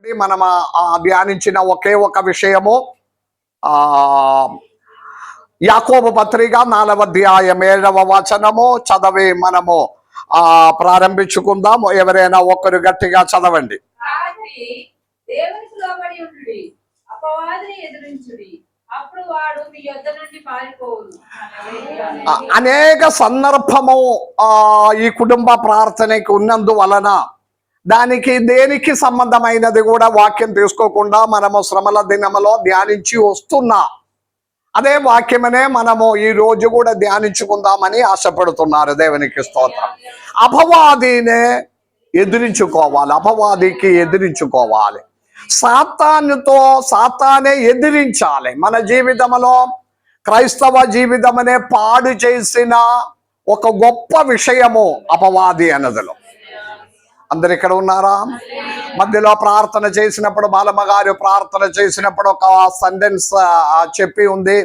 మనం ధ్యానించిన ఒకే ఒక విషయము ఆ యాకోబు పత్రిక 4వ అధ్యాయం 7వ వచనము చదివి మనము ప్రారంభించుకుందాం. ఎవరైనా ఒకరు గట్టిగా చదవండి. అనేక సందర్భము ఈ కుటుంబ ప్రార్థనకి ఉన్నందువలన దానికి దేనికి సంబంధమైనది కూడా వాక్యం తీసుకోకుండా మనము శ్రమల దినములో ధ్యానించి వస్తున్నా అదే వాక్యమనే మనము ఈ రోజు కూడా ధ్యానించుకుందామని ఆశపడుతున్నారు. దేవునికి స్తోత్రం. అపవాదినే ఎదిరించుకోవాలి, అపవాదికి ఎదిరించుకోవాలి, సాతానే ఎదిరించాలి. మన జీవితంలో క్రైస్తవ జీవితమనే పాడు చేసిన ఒక గొప్ప విషయము అపవాది అన్నదిలో. అందరు ఇక్కడ ఉన్నారా? మధ్యలో ప్రార్థన చేసినప్పుడు బాలమ్మ గారు ప్రార్థన చేసినప్పుడు ఒక సెంటెన్స్ చెప్పి ఉంది,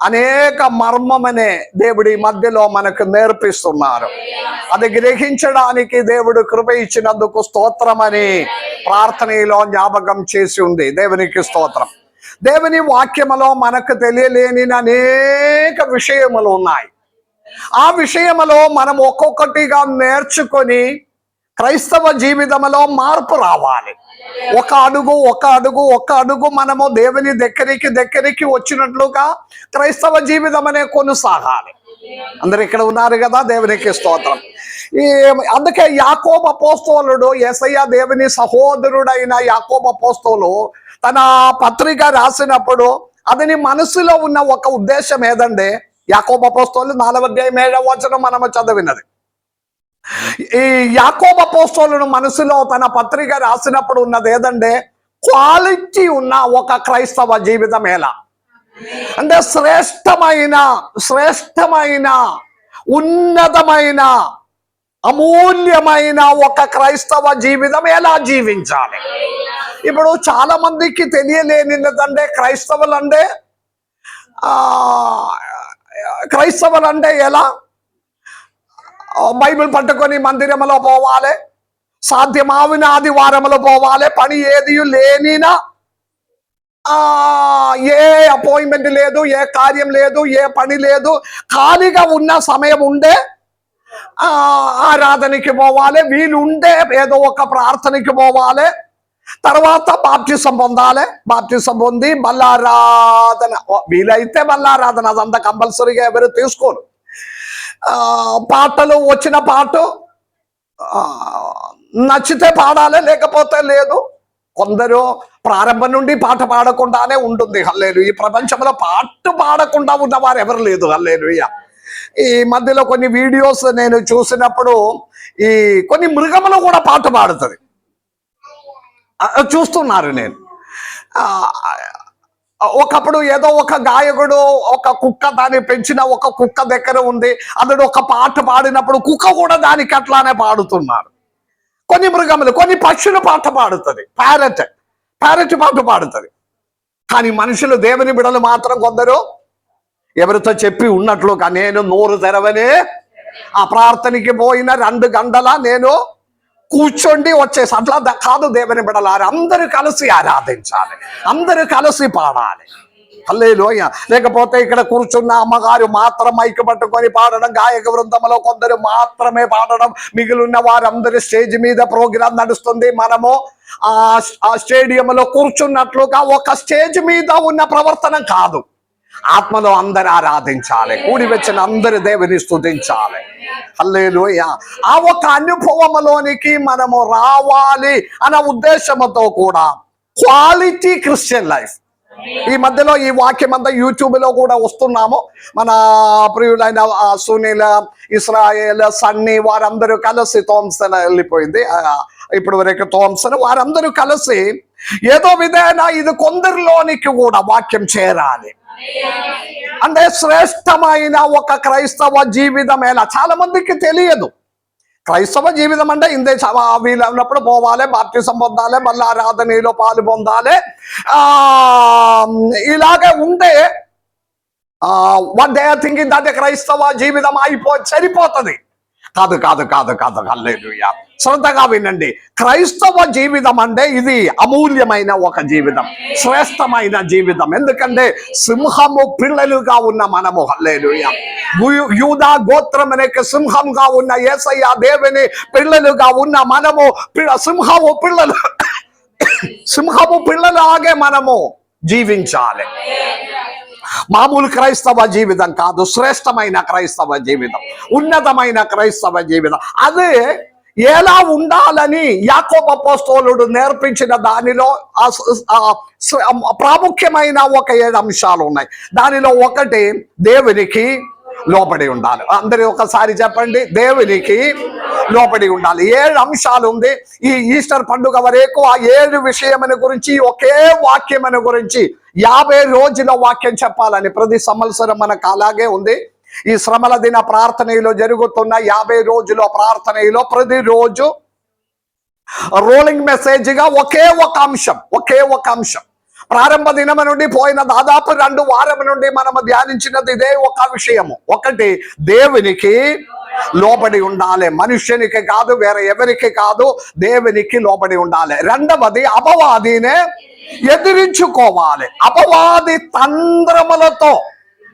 అనేక మర్మమనే దేవుడి మధ్యలో మనకు నేర్పిస్తున్నారు. అది గ్రహించడానికి దేవుడు కృప ఇచ్చినందుకు స్తోత్రమని ప్రార్థనలో జ్ఞాపకం చేసి ఉంది. దేవునికి స్తోత్రం. దేవుని వాక్యములో మనకు తెలియలేని అనేక విషయములు ఉన్నాయి. ఆ విషయములో మనం ఒక్కొక్కటిగా నేర్చుకొని క్రైస్తవ జీవితంలో మార్పు రావాలి. ఒక అడుగు మనము దేవుని దగ్గరికి వచ్చినట్లుగా క్రైస్తవ జీవితం అనే కొనసాగాలి. అందరు ఇక్కడ ఉన్నారు కదా? దేవునికి స్తోత్రం. అందుకే యాకోబు అపోస్తలుడు, యేసయ్య దేవుని సహోదరుడైన యాకోబు అపోస్తలుడు తన పత్రిక రాసినప్పుడు అతని మనసులో ఉన్న ఒక ఉద్దేశం ఏదంటే, యాకోబు అపోస్తలుడు 4వ అధ్యాయం 7వ వచనం మనము చదివినది. ఈ యాకోబు అపోస్తలుడు మనసులో తన పత్రిక రాసినప్పుడు ఉన్నది ఏదంటే, క్వాలిటీ ఉన్న ఒక క్రైస్తవ జీవితం ఎలా అంటే శ్రేష్టమైన ఉన్నతమైన అమూల్యమైన ఒక క్రైస్తవ జీవితం ఎలా జీవించాలి. ఇప్పుడు చాలా మందికి తెలియలేనిదంటే క్రైస్తవులంటే ఎలా బైబిల్ పట్టుకొని మందిరంలో పోవాలి, సాధ్యమావిన ఆదివారంలో పోవాలి, పని ఏది లేనినా ఏ అపాయింట్మెంట్ లేదు, ఏ కార్యం లేదు, ఏ పని లేదు, ఖాళీగా ఉన్న సమయం ఉండే ఆరాధనకి పోవాలి, వీలుండే ఏదో ఒక ప్రార్థనకి పోవాలి, తర్వాత బాప్టిజం పొందాలి, బాప్టిజం పొంది బల్లారాధన, వీలైతే బల్లారాధన, అదంతా కంపల్సరీగా ఎవరు తీసుకోరు. పాటలు వచ్చిన పాట నచ్చితే పాడాలి, లేకపోతే లేదు. కొందరు ప్రారంభం నుండి పాట పాడకుండానే ఉంటుంది. హల్లేలు. ఈ ప్రపంచంలో పాట పాడకుండా ఉన్నవారు ఎవరు లేదు. హల్లేలుయా. ఈ మధ్యలో కొన్ని వీడియోస్ నేను చూసినప్పుడు ఈ కొన్ని మృగములు కూడా పాట పాడుతుంది చూస్తున్నారు. నేను ఒకప్పుడు ఏదో ఒక గాయకుడు ఒక కుక్క, దాన్ని పెంచిన ఒక కుక్క దగ్గర ఉంది, అతడు ఒక పాట పాడినప్పుడు కుక్క కూడా దానికి అట్లానే పాడుతున్నారు. కొన్ని మృగములు, కొన్ని పక్షులు పాట పాడుతుంది, ప్యారెట్ పాట పాడుతుంది. కానీ మనుషులు, దేవుని బిడలు మాత్రం కొందరు ఎవరితో చెప్పి ఉన్నట్లుగా, నేను నోరు తెరవనే ఆ ప్రార్థనకి పోయిన 2 గంటల నేను కూర్చోండి వచ్చేసి, అట్లా కాదు. దేవుని బిడలారు అందరూ కలిసి ఆరాధించాలి, అందరూ కలిసి పాడాలి. హల్లెలూయా. లేకపోతే ఇక్కడ కూర్చున్న అమ్మగారు మాత్రం మైక్ పట్టుకొని పాడడం, గాయక బృందంలో కొందరు మాత్రమే పాడడం, మిగిలిన వారందరూ స్టేజ్ మీద ప్రోగ్రాం నడుస్తుంది, మనము ఆ స్టేడియంలో కూర్చున్నట్లుగా ఒక స్టేజ్ మీద ఉన్న ప్రవర్తన కాదు. ఆత్మలో అందరు ఆరాధించాలి, కూడి వచ్చిన అందరు దేవుని స్తుతించాలి. హల్లెలూయా. ఆ ఒక అనుభవంలోనికి మనము రావాలి అన్న ఉద్దేశంతో కూడా క్వాలిటీ క్రిస్టియన్ లైఫ్. ఈ మధ్యలో ఈ వాక్యం అంతా యూట్యూబ్లో కూడా వస్తున్నాము. మన ప్రియులైన సునీల్, ఇస్రాయేల్, సన్నీ వారందరూ కలిసి, థామ్సన్ వెళ్ళిపోయింది ఇప్పుడు వరకు, థామ్సన్ వారందరూ కలిసి ఏదో విధంగా ఇది కొందరిలోనికి కూడా వాక్యం చేరాలి. అంటే శ్రేష్టమైన ఒక క్రైస్తవ జీవితం ఎలా చాలా మందికి తెలియదు. క్రైస్తవ జీవితం అంటే ఇందే వీలన్నప్పుడు పోవాలి, బాప్టిజం పొందాలి, మళ్ళీ ఆరాధనలో పాలు పొందాలి, ఇలాగే ఉంటే what they are thinking that క్రైస్తవ జీవితం సరిపోతుంది. కాదు కాదు కాదు కాదు. హల్లెలూయా. శ్రద్ధగా వినండి. క్రైస్తవ జీవితం అంటే ఇది అమూల్యమైన ఒక జీవితం, శ్రేష్టమైన జీవితం. ఎందుకంటే సింహము పిల్లలుగా ఉన్న మనము, హల్లెలూయా, యూదా గోత్రం అనే సింహంగా ఉన్న యేసయ్య దేవుని పిల్లలుగా ఉన్న మనము సింహము పిల్లలాగే మనము జీవించాలి. మామూలు క్రైస్తవ జీవితం కాదు, శ్రేష్టమైన క్రైస్తవ జీవితం, ఉన్నతమైన క్రైస్తవ జీవితం. అదే ఎలా ఉండాలని యాకోబు అపోస్తలుడు నేర్పించిన దానిలో ప్రాముఖ్యమైన ఒక 7 అంశాలు ఉన్నాయి. దానిలో ఒకటి దేవునికి లోబడి ఉండాలి. అందరి ఒకసారి చెప్పండి, దేవునికి లోబడి ఉండాలి. 7 అంశాలు ఉంది. ఈ ఈస్టర్ పండుగ వరకు ఆ 7 విషయముల గురించి, ఒకే వాక్యముల గురించి 50 రోజుల వాక్యం చెప్పాలని ప్రతి సంవత్సరం మనకు అలాగే ఉంది. ఈ శ్రమల దిన ప్రార్థనలో జరుగుతున్న 50 రోజుల ప్రార్థనలో ప్రతిరోజు రోలింగ్ మెసేజ్ గా ఒకే ఒక అంశం ప్రారంభ దినము నుండి పోయిన దాదాపు 2 వారం నుండి మనము ధ్యానించినది ఇదే ఒక విషయము. ఒకటి, దేవునికి లోబడి ఉండాలి. మనుష్యునికి కాదు, వేరే ఎవరికి కాదు, దేవునికి లోబడి ఉండాలి. రెండవది, అపవాదినే ఎదిరించుకోవాలి. అపవాది తంత్రములతో,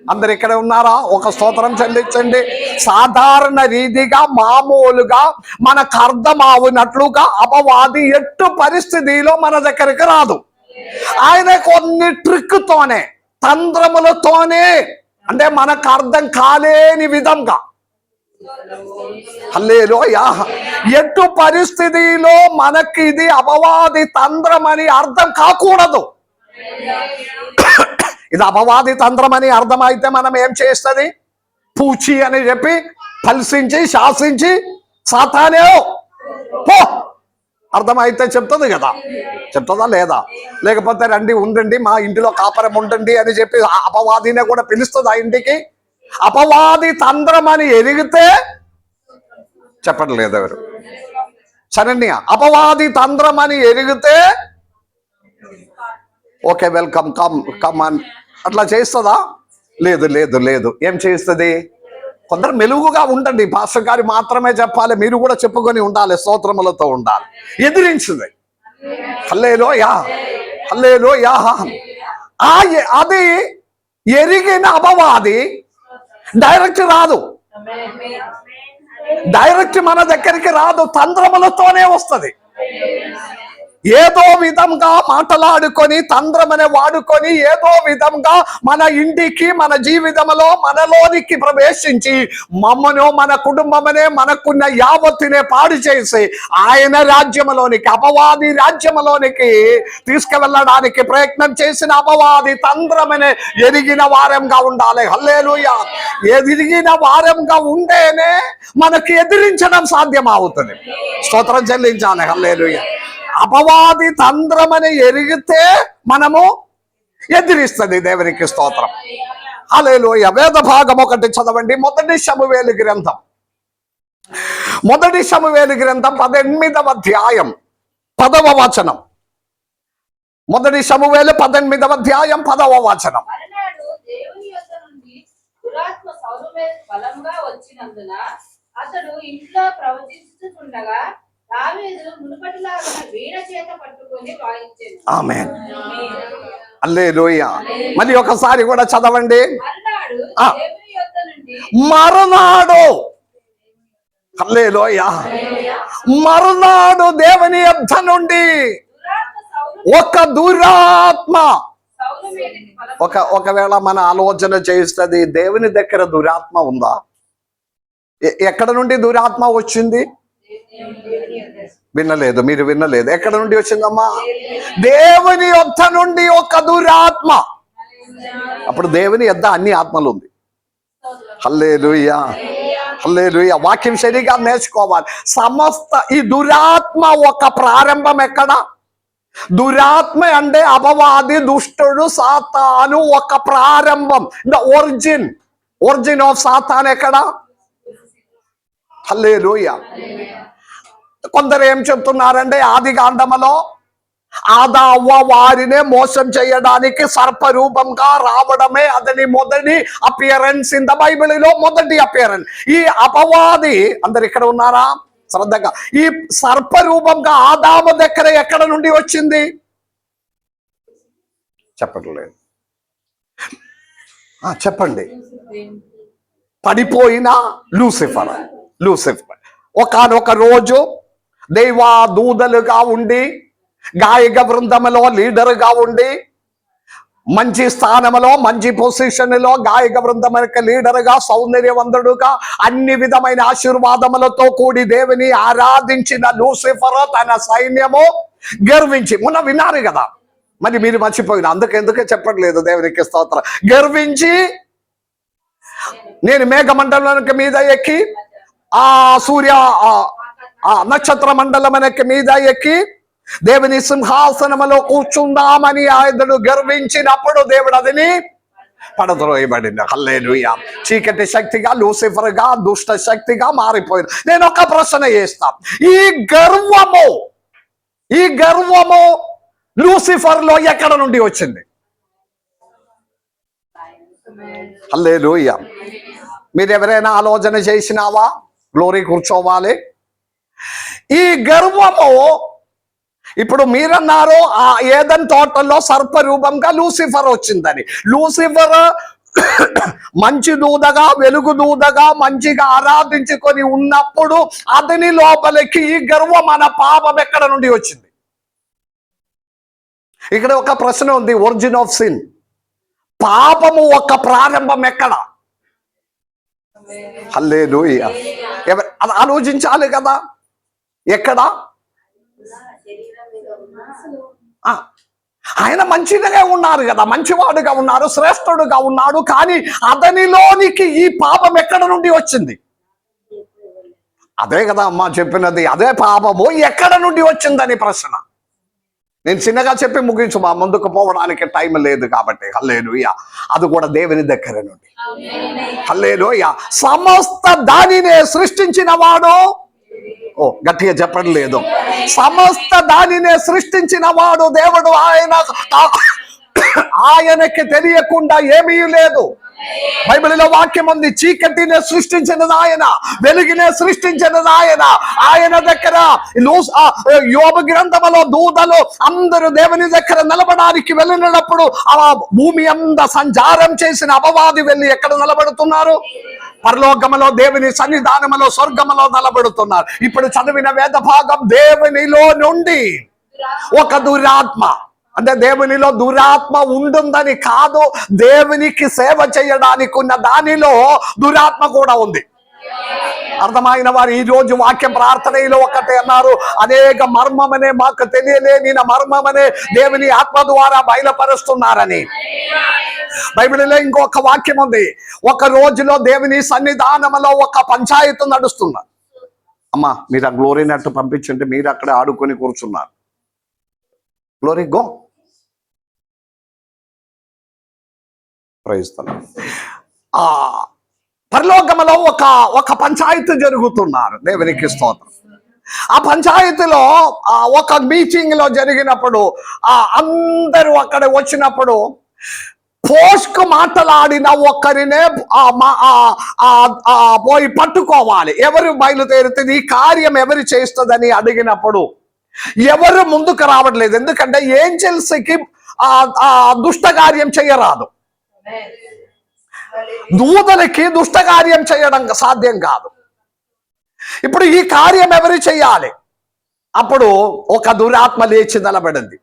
అందరు ఇక్కడ ఉన్నారా? ఒక స్తోత్రం చెల్లించండి. సాధారణ రీతిగా మామూలుగా మనకు అర్థం అవునట్లుగా అపవాది ఎట్టు పరిస్థితిలో మన దగ్గరికి రాదు. ఆయన కొన్ని ట్రిక్తోనే, తంత్రములతోనే, అంటే మనకు అర్థం కాలేని విధంగా, హల్లెలూయా, ఎట్టు పరిస్థితిలో మనకి ఇది అపవాది తంత్రం అని అర్థం కాకూడదు. ఇది అపవాది తంత్రం అని అర్థమైతే మనం ఏం చేస్తుంది? పూచి అని చెప్పి పలిసించి శాసించి సాతానే పో అర్థమైతే చెప్తుంది కదా, చెప్తుందా లేదా? లేకపోతే రండి ఉండండి మా ఇంటిలో కాపరం ఉండండి అని చెప్పి అపవాదినే కూడా పిలుస్తుంది ఆ ఇంటికి. అపవాది తంత్రం అని ఎరిగితే చెప్పట్లేదు ఎవరు? శరణ్య, అపవాది తంత్రం అని ఎరిగితే ఓకే వెల్కమ్, కమ్ అని అట్లా చేస్తుందా? లేదు లేదు లేదు. ఏం చేస్తుంది? కొందరు మెలుగుగా ఉండండి, పాస్టర్ గారి మాత్రమే చెప్పాలి, మీరు కూడా చెప్పుకొని ఉండాలి, స్తోత్రములతో ఉండాలి. ఎదిరించింది. హల్లెలూయా, హల్లెలూయా. అది ఎరిగిన అపవాది డైరెక్ట్ రాదు, డైరెక్ట్ మన దగ్గరికి రాదు, తంత్రములతోనే వస్తుంది. ఏదో విధంగా మాటలాడుకొని, తంత్రమనే వాడుకొని, ఏదో విధంగా మన ఇంటికి, మన జీవితంలో మనలోనికి ప్రవేశించి మమ్మను, మన కుటుంబమనే, మనకున్న యావత్తునే పాడు చేసి ఆయన రాజ్యములోనికి, అపవాది రాజ్యములోనికి తీసుకువెళ్ళడానికి ప్రయత్నం చేసిన అపవాది తంత్రమనే ఎరిగిన వారంగా ఉండాలి. హల్లెలూయా. ఎదిగిన వారంగా ఉంటేనే మనకి ఎదిరించడం సాధ్యం అవుతుంది. స్తోత్రం చెల్లించాలి. హల్లెలూయా. అపవాది తంత్రమని ఎరిగితే మనము ఎదిరిస్తుంది. దేవునికి స్తోత్రం. హల్లెలూయా. వేద భాగం ఒకటి చదవండి. మొదటి సమూయేలు గ్రంథం 18వ అధ్యాయం 10వ వచనం. మొదటి సమూయేలు 18వ అధ్యాయం 10వ వచనం. అతడు ఇంట్లో ప్రవచించుచుండగా దావీదు మునుపటిలాగా వీణ చేత పట్టుకొని వాయించెను. ఆమేన్. హల్లెలూయా. మరి ఒకసారి కూడా చదవండి. మరునాడు, హల్లెలూయా, మరునాడు దేవుని యొద్ద నుండి ఒక దురాత్మ, ఒకవేళ మన ఆలోచన చేస్తుంది, దేవుని దగ్గర దురాత్మ ఉందా? ఎక్కడ నుండి దురాత్మ వచ్చింది? వినలేదు, మీరు వినలేదు. ఎక్కడ నుండి వచ్చిందమ్మా? దేవుని యొద్ద నుండి ఒక దురాత్మ. అప్పుడు దేవుని యొద్ద అన్ని ఆత్మలు ఉంది. హల్లెలూయా, హల్లెలూయా. వాక్యం సరిగా నేర్చుకోవాలి. సమస్త ఈ దురాత్మ ఒక ప్రారంభం ఎక్కడ? దురాత్మ అంటే అపవాది, దుష్టుడు, సాతాను ఒక ప్రారంభం. ద ఒరిజిన్ ఆఫ్ సాతాన్ ఎక్కడ? హల్లెలూయా. కొందరు ఏం చెప్తున్నారంటే ఆది కాండములో ఆదావ వారినే మోసం చేయడానికి సర్పరూపంగా రావడమే అతని మొదటి అపియరెన్స్ ఇన్ ద బైబిల్లో, మొదటి అపియరెన్స్. ఈ అపవాది, అందరు ఇక్కడ ఉన్నారా శ్రద్ధగా? ఈ సర్పరూపంగా ఆదాము దగ్గర ఎక్కడ నుండి వచ్చింది చెప్పట్లేదు? చెప్పండి. పడిపోయిన లూసిఫర్. ఒకానొక రోజు దైవ దూతలుగా ఉండి, గాయక బృందములో లీడర్గా ఉండి, మంచి స్థానంలో, మంచి పొజిషన్లో, గాయక బృందములకు లీడర్గా, సౌందర్యవంతుడుగా, అన్ని విధమైన ఆశీర్వాదములతో కూడి దేవుని ఆరాధించిన లూసిఫర్ తన సైన్యము గర్వించి, మొన్న విన్నారు కదా, మరి మీరు మర్చిపోయిన, అందుకే చెప్పట్లేదు. దేవునికి స్తోత్రం. గర్వించి నేను మేఘమండలానికి మీద ఎక్కి, ఆ సూర్య నక్షత్ర మండలమునకి మీద ఎక్కి దేవుని సింహాసనములో కూర్చుందామని ఆయనను గర్వించినప్పుడు దేవుడు అదిని పడద్రోయబడింది. హల్లెలూయా. చీకటి శక్తిగా, లూసిఫర్గా, దుష్ట శక్తిగా మారిపోయింది. నేను ఒక ప్రశ్న చేస్తా. ఈ గర్వము లూసిఫర్ లో ఎక్కడ నుండి వచ్చింది? హల్లెలూయా. మీరు ఎవరైనా ఆలోచన చేసినావా? గ్లోరీ కూర్చోవాలి. ఈ గర్వము, ఇప్పుడు మీరన్నారు ఆ ఏదెన్ తోటలో సర్పరూపంగా లూసిఫర్ వచ్చిందని. లూసిఫర్ మంచి దూదగా, వెలుగు దూదగా, మంచిగా ఆరాధించుకొని ఉన్నప్పుడు అతని లోపలికి ఈ గర్వం అన్న పాపం ఎక్కడ నుండి వచ్చింది? ఇక్కడ ఒక ప్రశ్న ఉంది. ఒరిజిన్ ఆఫ్ సిన్, పాపము ఒక ప్రారంభం ఎక్కడ? హల్లెలూయా. అది ఆలోచించాలి కదా. ఎక్కడ? ఆయన మంచిగా ఉన్నారు కదా, మంచివాడుగా ఉన్నారు, శ్రేష్ఠుడుగా ఉన్నాడు. కానీ అతనిలోనికి ఈ పాపం ఎక్కడ నుండి వచ్చింది? అదే కదా అమ్మా చెప్పినది. అదే పాపము ఎక్కడ నుండి వచ్చిందని ప్రశ్న. నేను చిన్నగా చెప్పి ముగించు, మా ముందుకు పోవడానికి టైం లేదు కాబట్టి. హల్లెలూయా. అది కూడా దేవుని దగ్గర నుండి. హల్లెలూయా. సమస్త దానినే సృష్టించిన వాడు, గట్టిగా చెప్పడం లేదు, సమస్త దానినే సృష్టించిన వాడు దేవుడు. ఆయనకి తెలియకుండా ఏమీ లేదు. బైబిల్లో వాక్యం ఉంది, చీకటిని సృష్టించినది ఆయన, వెలుగునే సృష్టించినది ఆయన. ఆయన దగ్గర యోబు గ్రంథములో దూతలు అందరూ దేవుని దగ్గర నిలబడానికి వెళ్ళినప్పుడు ఆ భూమి అంతా సంచారం చేసిన అపవాది వెళ్ళి ఎక్కడ నిలబడుతున్నారు? పరలోకములో, దేవుని సన్నిధానములో, స్వర్గములో నిలబడుతున్నారు. ఇప్పుడు చదివిన వేద భాగం దేవునిలో నుండి ఒక దురాత్మ, అంటే దేవునిలో దురాత్మ ఉంటుందని కాదు, దేవునికి సేవ చేయడానికి ఉన్న దానిలో దురాత్మ కూడా ఉంది. అర్థమైన వారు ఈ రోజు వాక్యం ప్రార్థనలో ఒకటే అన్నారు, అనేక మర్మమనే మాకు తెలియలేని మర్మమనే దేవుని ఆత్మ ద్వారా బయలుపరుస్తున్నారని. బైబిల్లో ఇంకొక వాక్యం ఉంది, ఒక రోజులో దేవుని సన్నిధానంలో ఒక పంచాయతీ నడుస్తున్నారు. అమ్మా మీరు ఆ గ్లోరీ నట్టు పంపించండి, మీరు అక్కడ ఆడుకొని కూర్చున్నారు. Glory go. ప్రయత్నం. పరలోకములో ఒక పంచాయతీ జరుగుతున్నారు. దేవునికి స్తోత్రం. ఆ పంచాయతీలో ఒక మీటింగ్ లో జరిగినప్పుడు అందరూ అక్కడ వచ్చినప్పుడు పోష్కు మాట్లాడిన ఒక్కరినే పోయి పట్టుకోవాలి. ఎవరు బయలుదేరుతుంది, ఈ కార్యం ఎవరు చేస్తుందని అడిగినప్పుడు ఎవరు ముందుకు రావట్లేదు. ఎందుకంటే ఏంజెల్స్కి దుష్ట కార్యం చేయరాదు, దూతలకి దుష్ట కార్యం చేయడం సాధ్యం కాదు. ఇప్పుడు ఈ కార్యం ఎవరు చేయాలి? అప్పుడు ఒక దురాత్మ లేచి నిలబడింది.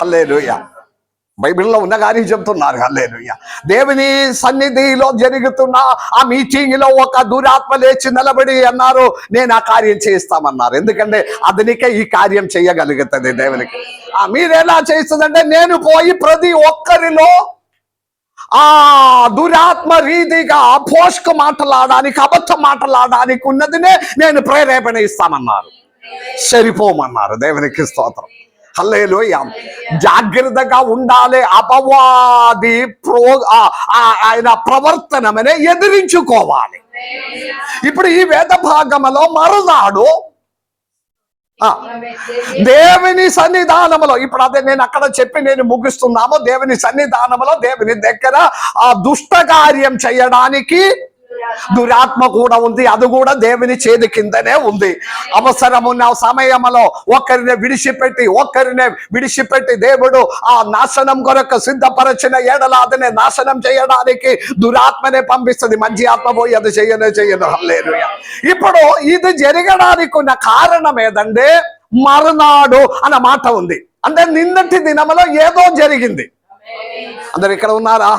హల్లెలూయా. బైబిల్లో ఉన్న కానీ చెప్తున్నారు. హల్లెలూయా. దేవుని సన్నిధిలో జరుగుతున్న ఆ మీటింగ్ లో ఒక దురాత్మ లేచి నిలబడి అన్నారు, నేను ఆ కార్యం చేస్తామన్నారు. ఎందుకంటే అతనికే ఈ కార్యం చేయగలుగుతుంది దేవునికి. మీరు ఎలా చేస్తుందంటే, నేను పోయి ప్రతి ఒక్కరిలో ఆ దురాత్మ రీతిగా పోష్కు మాట్లాడడానికి, అబద్ధం మాట్లాడడానికి ఉన్నదినే నేను ప్రేరేపణ ఇస్తామన్నారు. సరిపోమన్నారు. దేవునికి స్తోత్రం. హల్లెలూయా. జాగ్రత్తగా ఉండాలి. అపవాది ఆయన ప్రవర్తనమనే ఎదిరించుకోవాలి. ఇప్పుడు ఈ వేద భాగములో మరునాడు దేవుని సన్నిధానములో, ఇప్పుడు అదే నేను అక్కడ చెప్పి నేను ముగిస్తున్నాము. దేవుని సన్నిధానములో, దేవుని దగ్గర ఆ దుష్ట కార్యం చేయడానికి దురాత్మ కూడా ఉంది. అది కూడా దేవుని చేతి కిందనే ఉంది. అవసరమున్న సమయంలో ఒకరిని విడిచిపెట్టి దేవుడు ఆ నాశనం కొరకు సిద్ధపరచిన ఎడల అతనే నాశనం చేయడానికి దురాత్మనే పంపిస్తుంది. మంచి ఆత్మ పోయి అది చేయను. హల్లెలూయా. ఇప్పుడు ఇది జరగడానికి ఉన్న కారణం ఏదంటే మరునాడు అన్న మాట ఉంది. అంటే నిన్నటి దినములో ఏదో జరిగింది. అందరు ఇక్కడ ఉన్నారా?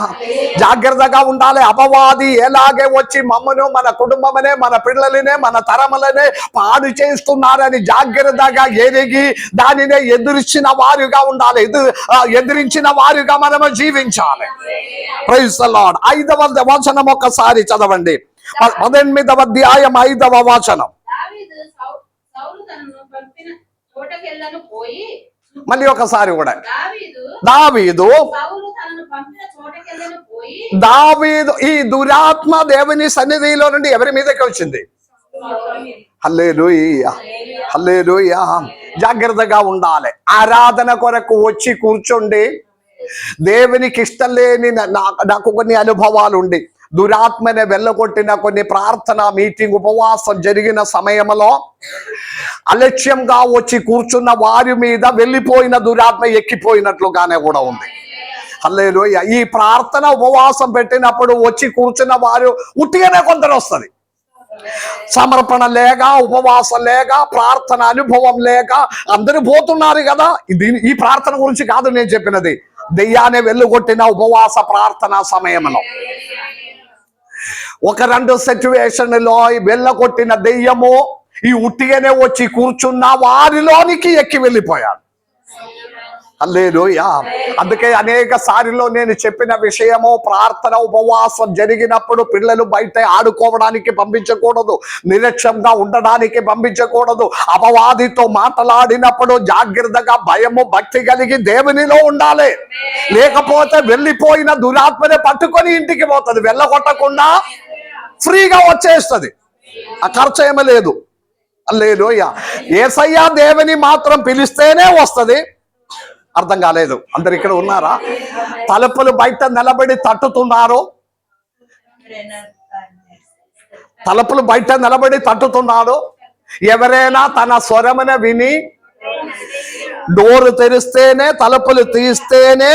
జాగ్రత్తగా ఉండాలి. అపవాది ఎలాగే వచ్చి మమ్మను, మన కుటుంబమనే, మన పిల్లలనే, మన తరములనే పాడు చేస్తున్నారని జాగ్రత్తగా ఎరిగి దానినే ఎదిరించిన వారుగా ఉండాలి. ఎదిరించిన వారుగా మనము జీవించాలి. Praise the lord. 5వ వచనం ఒకసారి చదవండి. 18వ అధ్యాయం 5వ వచనం. మళ్ళీ ఒకసారి కూడా దావీదు ఈ దురాత్మ దేవుని సన్నిధిలో నుండి ఎవరి మీదకి వచ్చింది? హల్లెలూయా, హల్లెలూయా. జాగ్రత్తగా ఉండాలి. ఆరాధన కొరకు వచ్చి కూర్చోండి. దేవునికి ఇష్టం లేని నాకు కొన్ని అనుభవాలు ఉండి దురాత్మనే వెళ్ళగొట్టిన కొన్ని ప్రార్థన మీటింగ్ ఉపవాసం జరిగిన సమయంలో అలక్ష్యంగా వచ్చి కూర్చున్న వారి మీద వెళ్ళిపోయిన దురాత్మ ఎక్కిపోయినట్లుగానే కూడా ఉంది. హల్లెలూయా. ఈ ప్రార్థన ఉపవాసం పెట్టినప్పుడు వచ్చి కూర్చున్న వారు ఉట్టిగానే కొందరు వస్తుంది. సమర్పణ లేక, ఉపవాసం లేక, ప్రార్థన అనుభవం లేక అందరూ పోతున్నారు కదా. ఈ ప్రార్థన గురించి కాదు నేను చెప్పినది. దెయ్యాన్ని వెళ్ళగొట్టిన ఉపవాస ప్రార్థన సమయంలో ఒక 2 సిచ్యువేషన్లో వెళ్ళగొట్టిన దెయ్యము ఈ ఉట్టిగానే వచ్చి కూర్చున్న వారిలోనికి ఎక్కి వెళ్ళిపోయాడు. హల్లెలూయా. అందుకే అనేక సార్లు నేను చెప్పిన విషయము, ప్రార్థన ఉపవాసం జరిగినప్పుడు పిల్లలు బయట ఆడుకోవడానికి పంపించకూడదు, నిరక్షంగా ఉండడానికి పంపించకూడదు. అపవాదితో మాట్లాడినప్పుడు జాగ్రత్తగా భయము భక్తి కలిగి దేవునిలో ఉండాలి. లేకపోతే వెళ్ళిపోయిన దురాత్మనే పట్టుకొని ఇంటికి పోతుంది. వెళ్ళగొట్టకుండా ఫ్రీగా వచ్చేస్తుంది. ఆ ఖర్చు ఏమీ లేదు. హల్లెలూయా. యేసయ్య దేవుని మాత్రం పిలిస్తేనే వస్తుంది. అర్థం కాలేదు. అందరు ఇక్కడ ఉన్నారా? తలుపులు బయట నిలబడి తట్టుతున్నారు. తలుపులు బయట నిలబడి తట్టుతున్నాడు. ఎవరైనా తన స్వరమున విని డోరు తెరిస్తేనే, తలుపులు తీస్తేనే,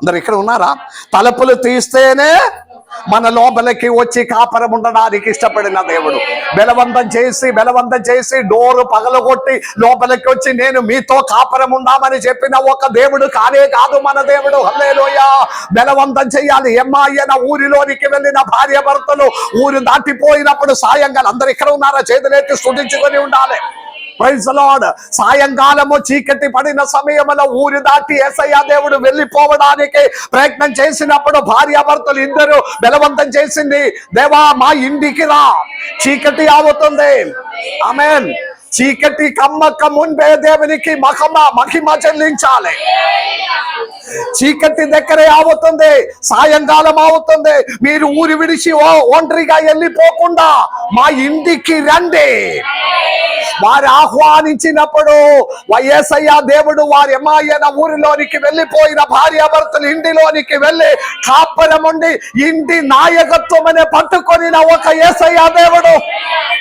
అందరు ఇక్కడ ఉన్నారా? తలుపులు తీస్తేనే మన లోపలికి వచ్చి కాపరం ఉండడానికి ఇష్టపడిన దేవుడు బలవంతం చేసి డోరు పగలగొట్టి లోపలికి వచ్చి నేను మీతో కాపరం ఉందామని చెప్పిన ఒక దేవుడు కానే కాదు మన దేవుడు. హల్లెలూయా. బలవంతం చెయ్యాలి. ఎమ్మాయన ఊరిలోనికి వెళ్ళిన భార్య భర్తలు ఊరు దాటిపోయినప్పుడు సాయంకాలం, అందరు ఇక్కడ ఉన్నారా? చేతులెత్తి స్తుతించుకొని ఉండాలి. Praise the lord. సాయంకాలము చీకటి పడిన సమయంలో ఊరి దాటి యేసయ్య దేవుడు వెళ్ళిపోవడానికి ప్రయత్నం చేసినప్పుడు భార్యాభర్తలు ఇద్దరు బలవంతం చేసింది, దేవా మా ఇంటికి రా, చీకటి అవుతుంది. ఆమేన్. చీకటి కమ్మక మున్పే దేవునికి మహిమ చెల్లించాలి. చీకటి దగ్గరే అవుతుంది, సాయంకాలం అవుతుంది. మీరు ఊరి విడిచి ఒంటరిగా వెళ్ళిపోకుండా మా ఇంటికి రండి. వారు ఆహ్వానించినప్పుడు యేసయ్య దేవుడు వారి ఎమ్మాయన ఊరిలోనికి వెళ్ళిపోయిన భార్యాభర్తలు ఇంటిలోనికి వెళ్ళి కాపరం ఉండి ఇంటి నాయకత్వం అనే పట్టుకొని ఒక యేసయ్య దేవుడు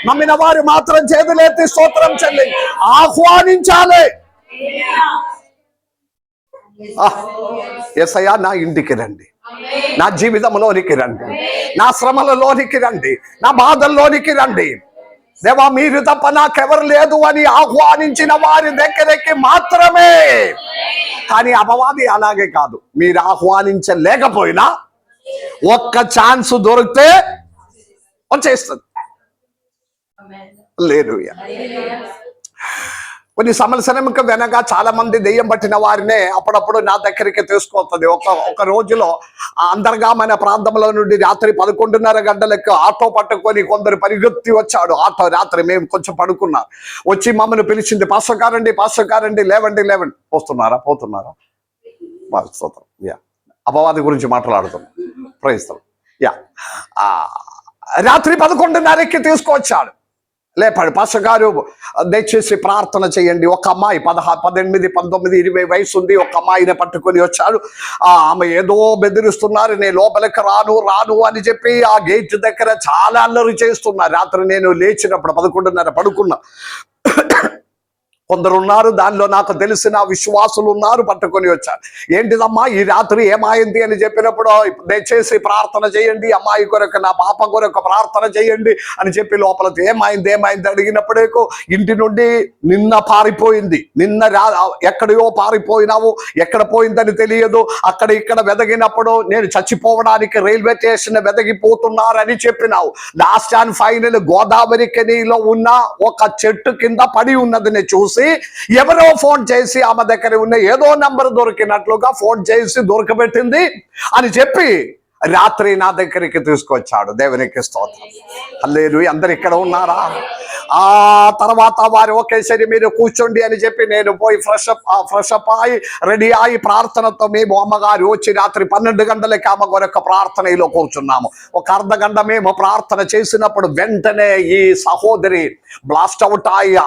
నమ్మిన వారు మాత్రం చేతులెత్తి స్తోత్రం చెల్లి ఆహ్వానించాలి. యేసయ్య నా ఇంటికి రండి, నా జీవితంలోనికి రండి, నా శ్రమలలోనికి రండి, నా బాధల్లోనికి రండి. దేవా మీరు తప్ప నాకెవరు లేదు అని ఆహ్వానించిన వారి దగ్గరికి మాత్రమే. కానీ అపవాది అలాగే కాదు. మీరు ఆహ్వానించలేకపోయినా ఒక్క ఛాన్స్ దొరికితే వచ్చేస్తుంది. హల్లెలూయా. కొన్ని సమస్యలకు వెనక చాలా మంది దెయ్యం పట్టిన వారినే అప్పుడప్పుడు నా దగ్గరికి తీసుకొస్తుంది. ఒక రోజులో అంతర్గామైన ప్రాంతంలో నుండి రాత్రి 11:30 గంటలకు ఆటో పట్టుకొని కొందరు పరిగెత్తి వచ్చాడు. ఆటో రాత్రి మేము కొంచెం పడుకున్నాం. వచ్చి మమ్మల్ని పిలిచింది, పాస్టర్ గారండి లేవండి. పోతున్నారా? యా, అపవాది గురించి మాట్లాడుతున్నాం. Praise the lord. యా, రాత్రి 11:30కి తీసుకొచ్చాడు. లేపాడు. పాస్టర్ గారు దయచేసి ప్రార్థన చేయండి. ఒక అమ్మాయి 18, 19, 20 వయసు ఉంది. ఒక అమ్మాయిని పట్టుకొని వచ్చాడు. ఆమె ఏదో బెదిరిస్తున్నారు, నేను లోపలికి రాను అని చెప్పి ఆ గేట్ దగ్గర చాలా అల్లరి చేస్తున్నారు. రాత్రి నేను లేచినప్పుడు 11:30 పడుకున్నా. కొందరు ఉన్నారు, దానిలో నాకు తెలిసిన విశ్వాసులు ఉన్నారు, పట్టుకొని వచ్చారు. ఏంటిదమ్మా ఈ రాత్రి ఏమైంది అని చెప్పినప్పుడు, దయచేసి ప్రార్థన చేయండి, అమ్మాయి కొరకు, నా పాప కొరకు ప్రార్థన చేయండి అని చెప్పి లోపల ఏమైంది అడిగినప్పుడే ఇంటి నుండి నిన్న పారిపోయింది, ఎక్కడో పారిపోయినావు, ఎక్కడ పోయిందని తెలియదు, అక్కడ ఇక్కడ వెదగినప్పుడు నేను చచ్చిపోవడానికి రైల్వే స్టేషన్ వెదగిపోతున్నారని చెప్పినావు. లాస్ట్ అండ్ ఫైనల్ గోదావరి కెనీలో ఉన్న ఒక చెట్టు కింద పడి ఉన్నదని చూసి ఎవరో ఫోన్ చేసి ఆమె దగ్గర ఉన్న ఏదో నంబర్ దొరికినట్లుగా ఫోన్ చేసి దొరకబెట్టింది అని చెప్పి రాత్రి నా దగ్గరికి తీసుకొచ్చాడు. దేవునికి స్తోత్రం. హల్లెలూయా. అందరు ఇక్కడ ఉన్నారా? ఆ తర్వాత వారు ఒకేసారి మీరు కూర్చోండి అని చెప్పి నేను పోయి ఫ్రెష్ అప్ అయి రెడీ అయి ప్రార్థనతో మేము అమ్మగారు వచ్చి రాత్రి 12 గంటలకి ఆమె కొరకు ప్రార్థనలో కూర్చున్నాము. ఒక అర్ధ గంట మేము ప్రార్థన చేసినప్పుడు వెంటనే ఈ సహోదరి బ్లాస్ట్ అవుట్ అయి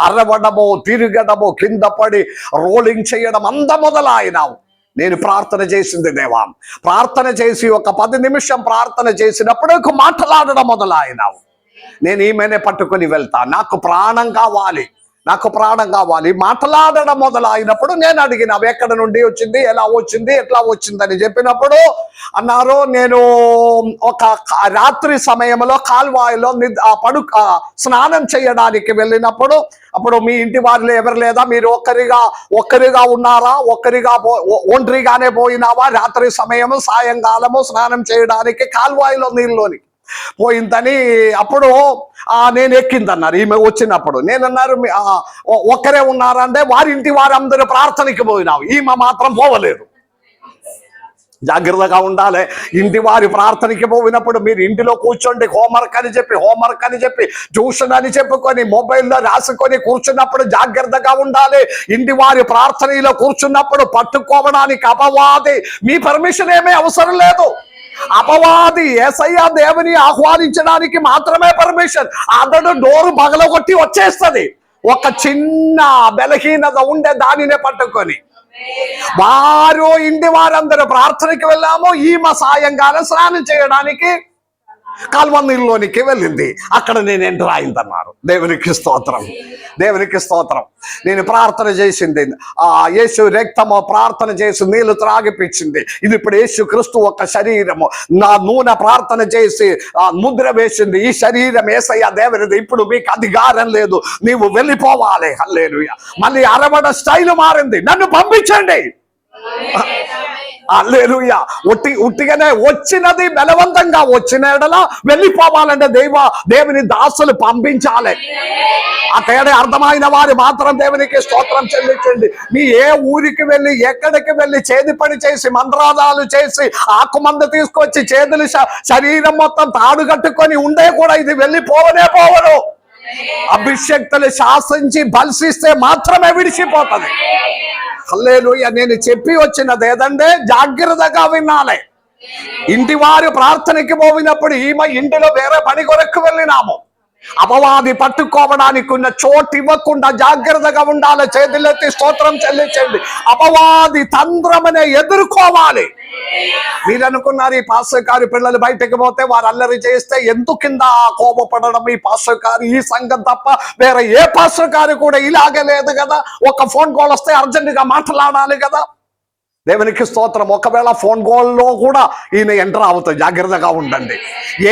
అరవడము, తిరగడము, కింద పడి రోలింగ్ చేయడం అంత మొదలైనావు. నేను ప్రార్థన చేసింది దేవా, ప్రార్థన చేసి ఒక 10 నిమిషం ప్రార్థన చేసినప్పుడు మాట్లాడడం మొదలైనావు. నేను ఈమెనే పట్టుకుని వెళ్తా, నాకు ప్రాణం కావాలి, మాట్లాడడం మొదలైనప్పుడు నేను అడిగిన ఎక్కడ నుండి వచ్చింది, ఎలా వచ్చింది, ఎట్లా వచ్చిందని చెప్పినప్పుడు అన్నారు, నేను ఒక రాత్రి సమయంలో కాల్వాయిలో స్నానం చేయడానికి వెళ్ళినప్పుడు, అప్పుడు మీ ఇంటి వారిలో ఎవరు లేదా, మీరు ఒక్కరిగా ఉన్నారా, ఒంటరిగానే పోయినావా, రాత్రి సమయము సాయంకాలము స్నానం చేయడానికి కాల్వాయిలో నీళ్ళలోని పోయిందని అప్పుడు నేను ఎక్కిందన్నారు. ఈమె వచ్చినప్పుడు నేనన్నారు ఒక్కరే ఉన్నారంటే వారింటి వారందరూ ప్రార్థనకి పోయినావు, ఈమె మాత్రం పోవలేదు. జాగ్రత్తగా ఉండాలి. ఇంటి వారి ప్రార్థనకి పోయినప్పుడు మీరు ఇంటిలో కూర్చోండి, హోంవర్క్ అని చెప్పి ట్యూషన్ అని చెప్పుకొని మొబైల్లో రాసుకొని కూర్చున్నప్పుడు జాగ్రత్తగా ఉండాలి. ఇంటి వారి ప్రార్థనలో కూర్చున్నప్పుడు పట్టుకోవడానికి అపవాది మీ పర్మిషన్ ఏమీ అవసరం లేదు. అపవాది యేసయ్య దేవుని ఆహ్వానించడానికి మాత్రమే పర్మిషన్. అతడు డోరు పగలగొట్టి వచ్చేస్తుంది. ఒక చిన్న బలహీనత ఉండే దానినే పట్టుకొని వారు ఇంటి వారందరూ ప్రార్థనకి వెళ్ళాము. ఈమె సాయంకాలం స్నానం చేయడానికి కాల్వ నీళ్ళలోనికి వెళ్ళింది. అక్కడ నేను ఎంటర్ అయిందన్నారు. దేవునికి స్తోత్రం. నేను ప్రార్థన చేసింది, యేసు రక్తము ప్రార్థన చేసి నీళ్లు త్రాగిపించింది. ఇది ఇప్పుడు యేసు క్రీస్తు ఒక శరీరము, నా నూనె ప్రార్థన చేసి ముద్ర వేసింది. ఈ శరీరం యేసయ్య దేవునిది, ఇప్పుడు మీకు అధికారం లేదు, నీవు వెళ్ళిపోవాలి. హల్లెలూయా. మళ్ళీ అరవడ స్టైల్ మారింది, నన్ను పంపించండి. హల్లెలూయా. ఉట్టిగానే వచ్చినది బలవంతంగా వచ్చిన ఎడల వెళ్ళిపోవాలంటే దేవుని దాసులు పంపించాలి. ఆ తేడా అర్థమైన వారు మాత్రం దేవునికి స్తోత్రం చెల్లించండి. మీ ఏ ఊరికి వెళ్ళి ఎక్కడికి వెళ్ళి చేతి పని చేసి మంత్రాదాలు చేసి ఆకుమంద తీసుకొచ్చి చేతులు శరీరం మొత్తం తాడు కట్టుకొని ఉండే కూడా ఇది పోవరు. అభిషక్తులు శాసించి బల్సిస్తే మాత్రమే విడిచిపోతుంది. హల్లెలూయా. నేను చెప్పి వచ్చినది ఏదంటే జాగ్రత్తగా వినాలి. ఇంటి వారు ప్రార్థనకి పోయినప్పుడు ఈమె ఇంటిలో వేరే పని కొరకు వెళ్ళినాము. అపవాది పట్టుకోవడానికి ఉన్న చోటు ఇవ్వకుండా జాగ్రత్తగా ఉండాలి. చేతులెత్తి స్తోత్రం చెల్లించండి. అపవాది తంత్రమనే ఎదుర్కోవాలి. మీరు అనుకున్నారు ఈ పాస్టర్ గారి పిల్లలు బయటకు పోతే వారు అల్లరి చేస్తే ఎందుకు కింద కోపపడడం, ఈ పాస్టర్ గారు ఈ సంఘం తప్ప వేరే ఏ పాస్టర్ గారు కూడా ఇలాగే లేదు కదా. ఒక ఫోన్ కాల్ వస్తే అర్జెంటుగా మాట్లాడాలి కదా. దేవునికి స్తోత్రం. ఒకవేళ ఫోన్ కాల్లో కూడా ఈయన ఎంటర్ అవుతుంది. జాగ్రత్తగా ఉండండి.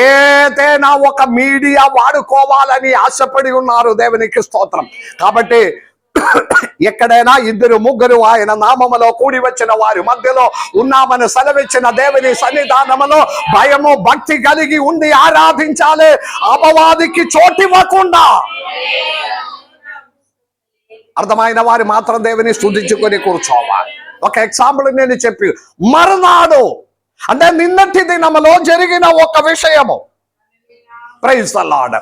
ఏదైనా ఒక మీడియా వాడుకోవాలని ఆశపడి ఉన్నారు. దేవునికి స్తోత్రం. కాబట్టి ఎక్కడైనా 2, 3 ఆయన నామములో కూడి వచ్చిన వారి మధ్యలో ఉన్నామని సెలవిచ్చిన దేవుని సన్నిధానములో భయము భక్తి కలిగి ఉండి ఆరాధించాలి. అపవాదికి చోటివ్వకుండా. అర్థమైన వారు మాత్రం దేవుని స్తుతించుకొని కూర్చోవాలి. ఒక ఎగ్జాంపుల్ నేను చెప్పి, మరునాడు అంటే నిన్నటి దినములో జరిగిన ఒక విషయము. Praise the lord.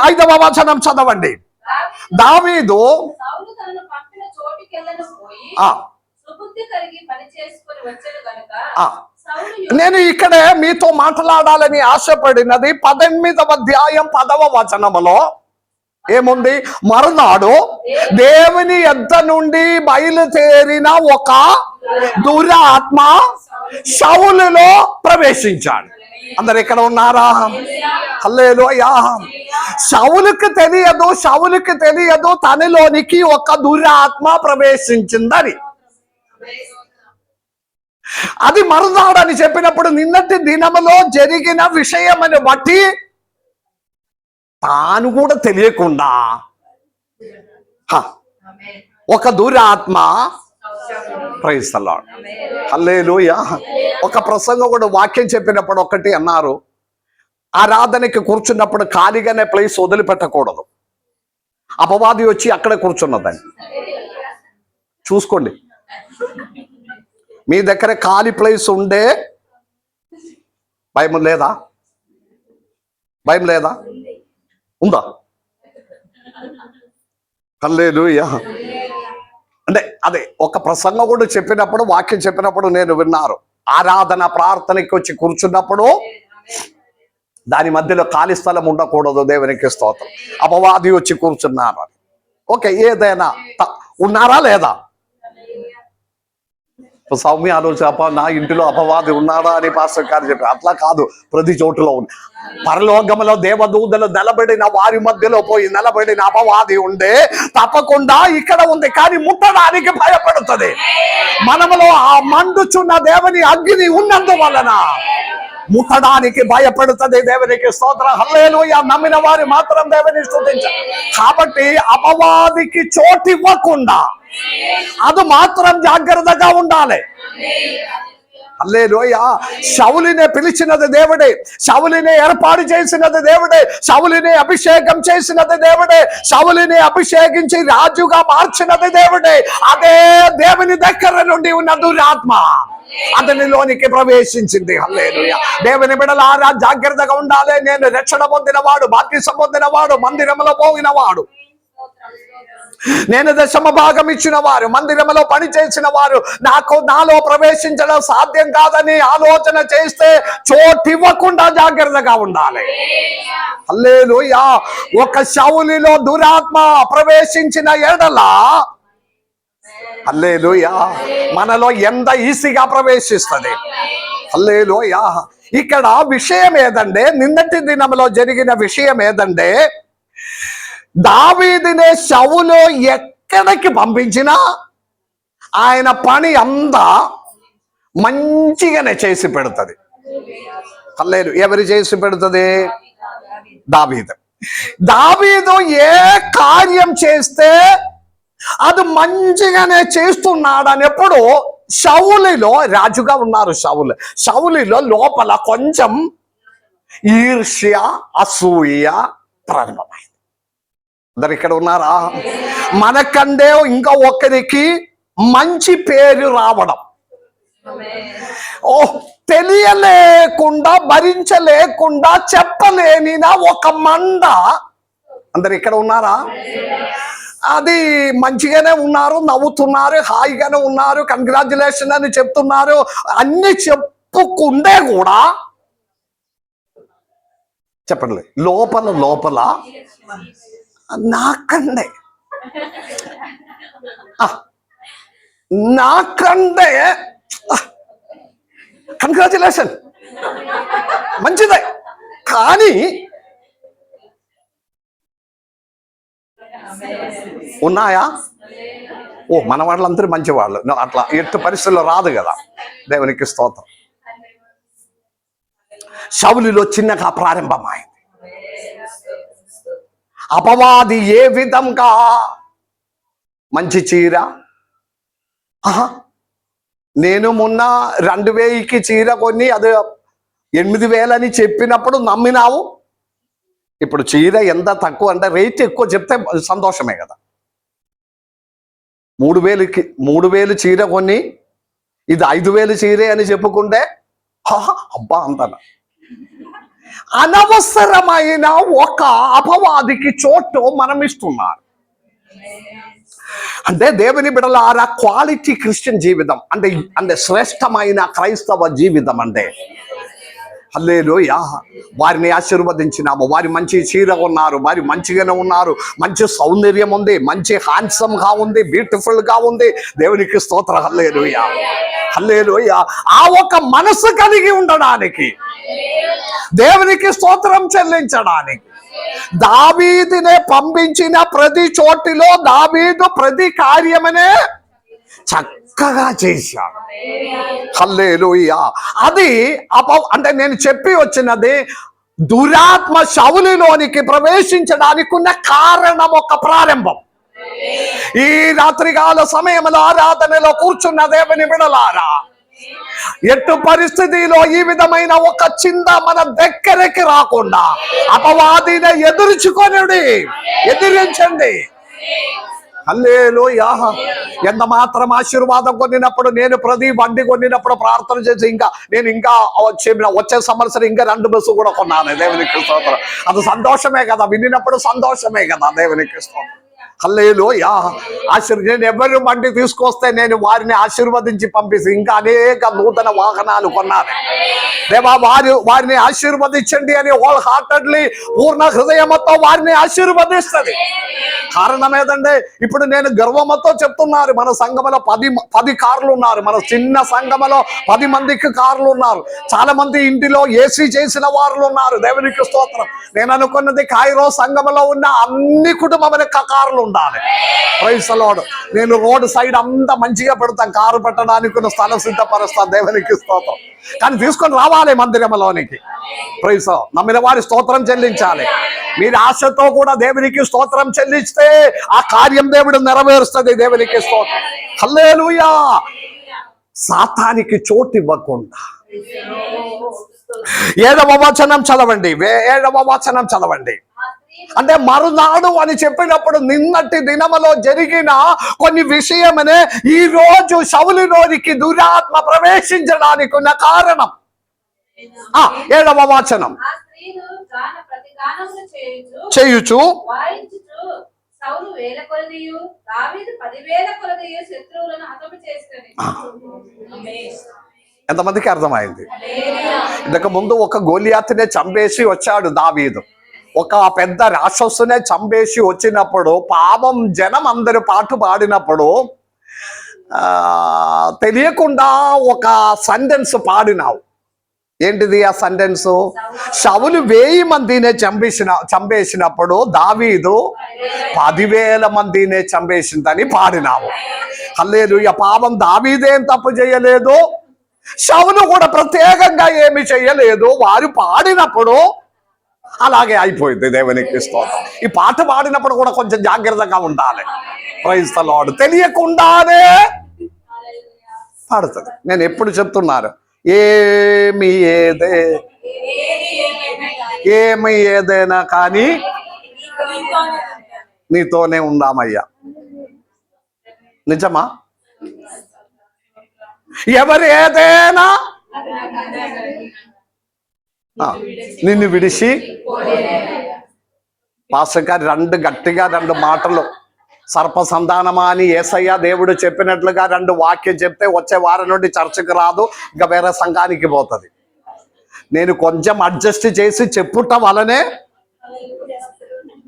5వ వచనం చదవండి. దావీదు సౌలు తనను పంపిన చోటికెళ్ళను పోయి దుర్బుద్ధి కలిగి పని చేసుకొని వచ్చాడు గనుక ఆ, సౌలు నేను ఇక్కడే మీతో మాట్లాడాలని ఆశపడినది 18వ అధ్యాయం 10వ వచనములో ఏముంది? మరునాడు దేవుని యొద్ద నుండి బయలుదేరిన ఒక దురాత్మ సౌలులో ప్రవేశించాడు. అందరు ఇక్కడ ఉన్నారా? హల్లెలూయా. సౌలుకి తెలియదు తనలోనికి ఒక దురాత్మ ప్రవేశించిందని. అది మరునాడని చెప్పినప్పుడు నిన్నటి దినములో జరిగిన విషయమని బట్టి తాను కూడా తెలియకుండా ఒక దురాత్మ, ప్రైజ్ ది లార్డ్, హల్లెలూయా. ఒక ప్రసంగం కూడా వాక్యం చెప్పినప్పుడు ఒకటి అన్నారు, ఆరాధనకి కూర్చున్నప్పుడు ఖాళీగానే ప్లేస్ వదిలిపెట్టకూడదు. అపవాది వచ్చి అక్కడే కూర్చున్నదని చూసుకోండి. మీ దగ్గర ఖాళీ ప్లేస్ ఉండే భయం లేదా? భయం లేదా? ఉందా? హల్లెలూయా. అంటే అదే ఒక ప్రసంగం కూడా చెప్పినప్పుడు, వాక్యం చెప్పినప్పుడు నేను విన్నారు, ఆరాధన ప్రార్థనకి వచ్చి కూర్చున్నప్పుడు దాని మధ్యలో ఖాళీ స్థలం ఉండకూడదు. దేవునికి స్తోత్రం. అపవాది వచ్చి కూర్చున్నారు. ఓకే, ఏదైనా ఉన్నారా లేదా? సౌమ్య ఆలోచన, నా ఇంటిలో అపవాది ఉన్నాడా అని పాస్టర్ గారు చెప్పారు. అట్లా కాదు, ప్రతి చోటులో ఉంది. పరలోకములో దేవదూతలు నిలబడిన వారి మధ్యలో పోయి నిలబడిన అపవాది ఉండే తప్పకుండా ఇక్కడ ఉంది, కానీ ముట్టడానికి భయపడుతుంది. మనములో ఆ మండుచున్న దేవుని అగ్ని ఉన్నందువలన ముట్టడానికి భయపడుతుంది. దేవునికి స్తోత్రం, హల్లెలూయా. నమ్మిన వారు మాత్రం దేవుని స్తుతించాలి. కాబట్టి అపవాదికి చోటివ్వకుండా అది మాత్రం జాగ్రత్తగా ఉండాలి. హల్లెలూయా. సౌలునే పిలిచినది దేవుడే, సౌలునే ఏర్పాటు చేసినది దేవుడే, సౌలునే అభిషేకం చేసినది దేవుడే, సౌలునే అభిషేకించి రాజుగా మార్చినది దేవుడే. అదే దేవుని దగ్గర నుండి ఉన్న దురాత్మ అతనిలోనికి ప్రవేశించింది. హల్లెలూయా. దేవుని బిడ్డలారా జాగ్రత్తగా ఉండాలి. నేను రక్షణ పొందినవాడు, బాప్తిసం పొందినవాడు, మందిరంలో పోయినవాడు, నేను దశమ భాగం ఇచ్చిన వారు, మందిరంలో పని చేసిన వారు నాలో ప్రవేశించడం సాధ్యం కాదని ఆలోచన చేస్తే చోటివ్వకుండా జాగ్రత్తగా ఉండాలి. హల్లెలూయా. ఒక సౌలులో దురాత్మ ప్రవేశించిన ఎడల, హల్లెలూయా, మనలో ఎంత ఈజీగా ప్రవేశిస్తుంది. హల్లెలూయా. ఇక్కడ విషయం ఏదంటే, నిన్నటి దినంలో జరిగిన విషయం ఏదంటే, దావీదునే సౌలు ఎక్కడికి పంపించినా ఆయన పని అంతా మంచిగానే చేసి పెడుతుంది. హల్లెలూయా. ఎవరు చేసి పెడుతుంది? దావీదు ఏ కార్యం చేస్తే అది మంచిగానే చేస్తున్నాడని ఎప్పుడు సౌలులో, రాజుగా ఉన్నారు సౌలులో లోపల కొంచెం ఈర్ష్య, అసూయ ప్రారంభమైంది. అందరు ఇక్కడ ఉన్నారా? మనకంటే ఇంకా ఒకరికి మంచి పేరు రావడం, తెలియలేకుండా, భరించలేకుండా, చెప్పలేని ఒక మంద. అందరు ఇక్కడ ఉన్నారా? అది మంచిగానే ఉన్నారు, నవ్వుతున్నారు, హాయిగానే ఉన్నారు, కంగ్రాచులేషన్ అని చెప్తున్నారు, అన్ని చెప్పుకుంటే కూడా చెప్పండి, లోపల నాకండే కంగ్రాచులేషన్ మంచిదే, కానీ ఉన్నాయా? మన వాళ్ళందరూ మంచివాళ్ళు, అట్లా ఎట్టి పరిస్థితుల్లో రాదు కదా. దేవునికి స్తోత్రం. సౌలులో చిన్నగా ప్రారంభమైంది. అపవాది ఏ విధంగా మంచి చీర, నేను మొన్న 2000కి చీర కొని అది 8000 అని చెప్పినప్పుడు నమ్మినావు. ఇప్పుడు చీర ఎంత తక్కువ అంటే, రేట్ ఎక్కువ చెప్తే సంతోషమే కదా. 3000 చీర కొని ఇది 5000 చీరే అని చెప్పుకుంటే అబ్బా అంతనా. అనవసరమైన ఒక అపవాదికి చోటు మనం ఇస్తున్నారు. అంటే దేవుని బిడ్డలారా, క్వాలిటీ క్రిస్టియన్ జీవితం అంటే అంటే శ్రేష్టమైన క్రైస్తవ జీవితం అంటే హల్లెలూయా. వారిని ఆశీర్వదించినాము, వారి మంచి చీర ఉన్నారు, వారి మంచిగానే ఉన్నారు, మంచి సౌందర్యం ఉంది, మంచి హ్యాండ్సమ్గా ఉంది, బ్యూటిఫుల్గా ఉంది. దేవునికి స్తోత్రం. హల్లెలూయా, హల్లెలూయా. ఆ ఒక మనసు కలిగి ఉండడానికి, దేవునికి స్తోత్రం చెల్లించడానికి దావీదునే పంపించిన ప్రతి చోటిలో దావీదు ప్రతి కార్యమనే చక్కగా చేశాడు. హల్లెలూయా. అది అంటే నేను చెప్పి వచ్చినది, దురాత్మ శౌలులోనికి ప్రవేశించడానికి ఉన్న కారణం ఒక ప్రారంభం. ఈ రాత్రికాల సమయంలో ఆరాధనలో కూర్చున్న దేవుని బిడ్డలారా, ఎట్టు పరిస్థితిలో ఈ విధమైన ఒక చింత మన దగ్గరికి రాకుండా అపవాదిని ఎదిరించండి. హల్లెలూయా. ఎంత మాత్రం ఆశీర్వాదం కొనినప్పుడు, నేను ప్రతి బండి కొనినప్పుడు ప్రార్థన చేసి నేను వచ్చే సంవత్సరం ఇంకా 2 బస్సు కూడా కొన్నాను. దేవునికి స్తోత్రం. అది సంతోషమే కదా, వినినప్పుడు సంతోషమే కదా. దేవునికి స్తోత్రం. హల్లెలూయా. నేను ఎవరు బండి తీసుకొస్తే నేను వారిని ఆశీర్వదించి పంపిస్తే ఇంకా అనేక నూతన వాహనాలు కొన్నాను. దేవా, వారిని ఆశీర్వదించండి అని హోల్ హార్టెడ్లీ, పూర్ణ హృదయంతో వారిని ఆశీర్వదిస్తుంది. కారణం ఏదంటే, ఇప్పుడు నేను గర్వమతో చెప్తున్నారు, మన సంఘములో 10 కార్లు ఉన్నారు. మన చిన్న సంఘములో 10 మందికి కార్లు ఉన్నారు. చాలా మంది ఇంటిలో ఏసీ చేసిన వారు ఉన్నారు. దేవునికి స్తోత్రం. నేను అనుకున్నది, కాయిరో సంఘములో ఉన్న అన్ని కుటుంబములకు కార్లు ఉండాలి. Praise the lord. నేను రోడ్ సైడ్ అంతా మంచిగా పెడతాను, కారు పెట్టడానికి ఉన్న స్థలం సిద్ధపరుస్తాను. దేవునికి స్తోత్రం. కానీ తీసుకొని రావాలి మందిరంలోనికి. ప్రైజ్. నమ్మిన వారి స్తోత్రం చెల్లించాలి. మీరు ఆశతో కూడా దేవునికి స్తోత్రం చెల్లిస్తే ఆ కార్యం దేవుడు నెరవేరుస్తుంది. దేవునికి స్తోత్రం. హల్లెలూయా. సాతానికి చోటు ఇవ్వకుండా 7వ వచనం చదవండి. 7వ వచనం చదవండి. అంటే మరునాడు అని చెప్పినప్పుడు నిన్నటి దినములో జరిగిన కొన్ని విషయమనే ఈ రోజు శౌలులోనికి దురాత్మ ప్రవేశించడానికి ఉన్న కారణం. 7వ వచనం. చేయుచు సౌలు 1000 కొలదియు దావీదు 10,000 కొలదియు శత్రువులను హతము చేసిరి. ఎంతమందికి అర్థమైంది? ఇంతకు ముందు ఒక గోలియాతునే చంపేసి వచ్చాడు దావీదు. ఒక పెద్ద రాక్షసునే చంపేసి వచ్చినప్పుడు పాపం జనం అందరూ పాటు పాడినప్పుడు తెలియకుండా ఒక సెంటెన్స్ పాడినావు. ఏంటిది ఆ సెంటెన్స్? శౌలు 1000 మందినే చంపేసినప్పుడు దావీదు 10,000 మందినే చంపేసిందని పాడినావు. హల్లెలూయా. పాపం దావీదేం తప్పు చేయలేదు, శౌలు కూడా ప్రత్యేకంగా ఏమి చేయలేదు. వారు పాడినప్పుడు అలాగే అయిపోయింది. దేవునికి స్తోత్రం. ఈ పాట పాడినప్పుడు కూడా కొంచెం జాగ్రత్తగా ఉండాలి. Praise the lord. తెలియకుండానే పాడుతుంది. నేను ఎప్పుడు చెప్తున్నారు, ఏమి ఏదైనా కానీ నీతోనే ఉందామయ్యా. నిజమా? ఎవరు ఏదైనా నిన్ను విడిచి, పాస్టర్ గారు గట్టిగా 2 మాటలు సర్పసంధానమా అని యేసయ్య దేవుడు చెప్పినట్లుగా 2 వాక్యం చెప్తే వచ్చే వారం నుండి చర్చకు రాదు, ఇంకా వేరే సంఘానికి పోతుంది. నేను కొంచెం అడ్జస్ట్ చేసి చెప్పుట వలనే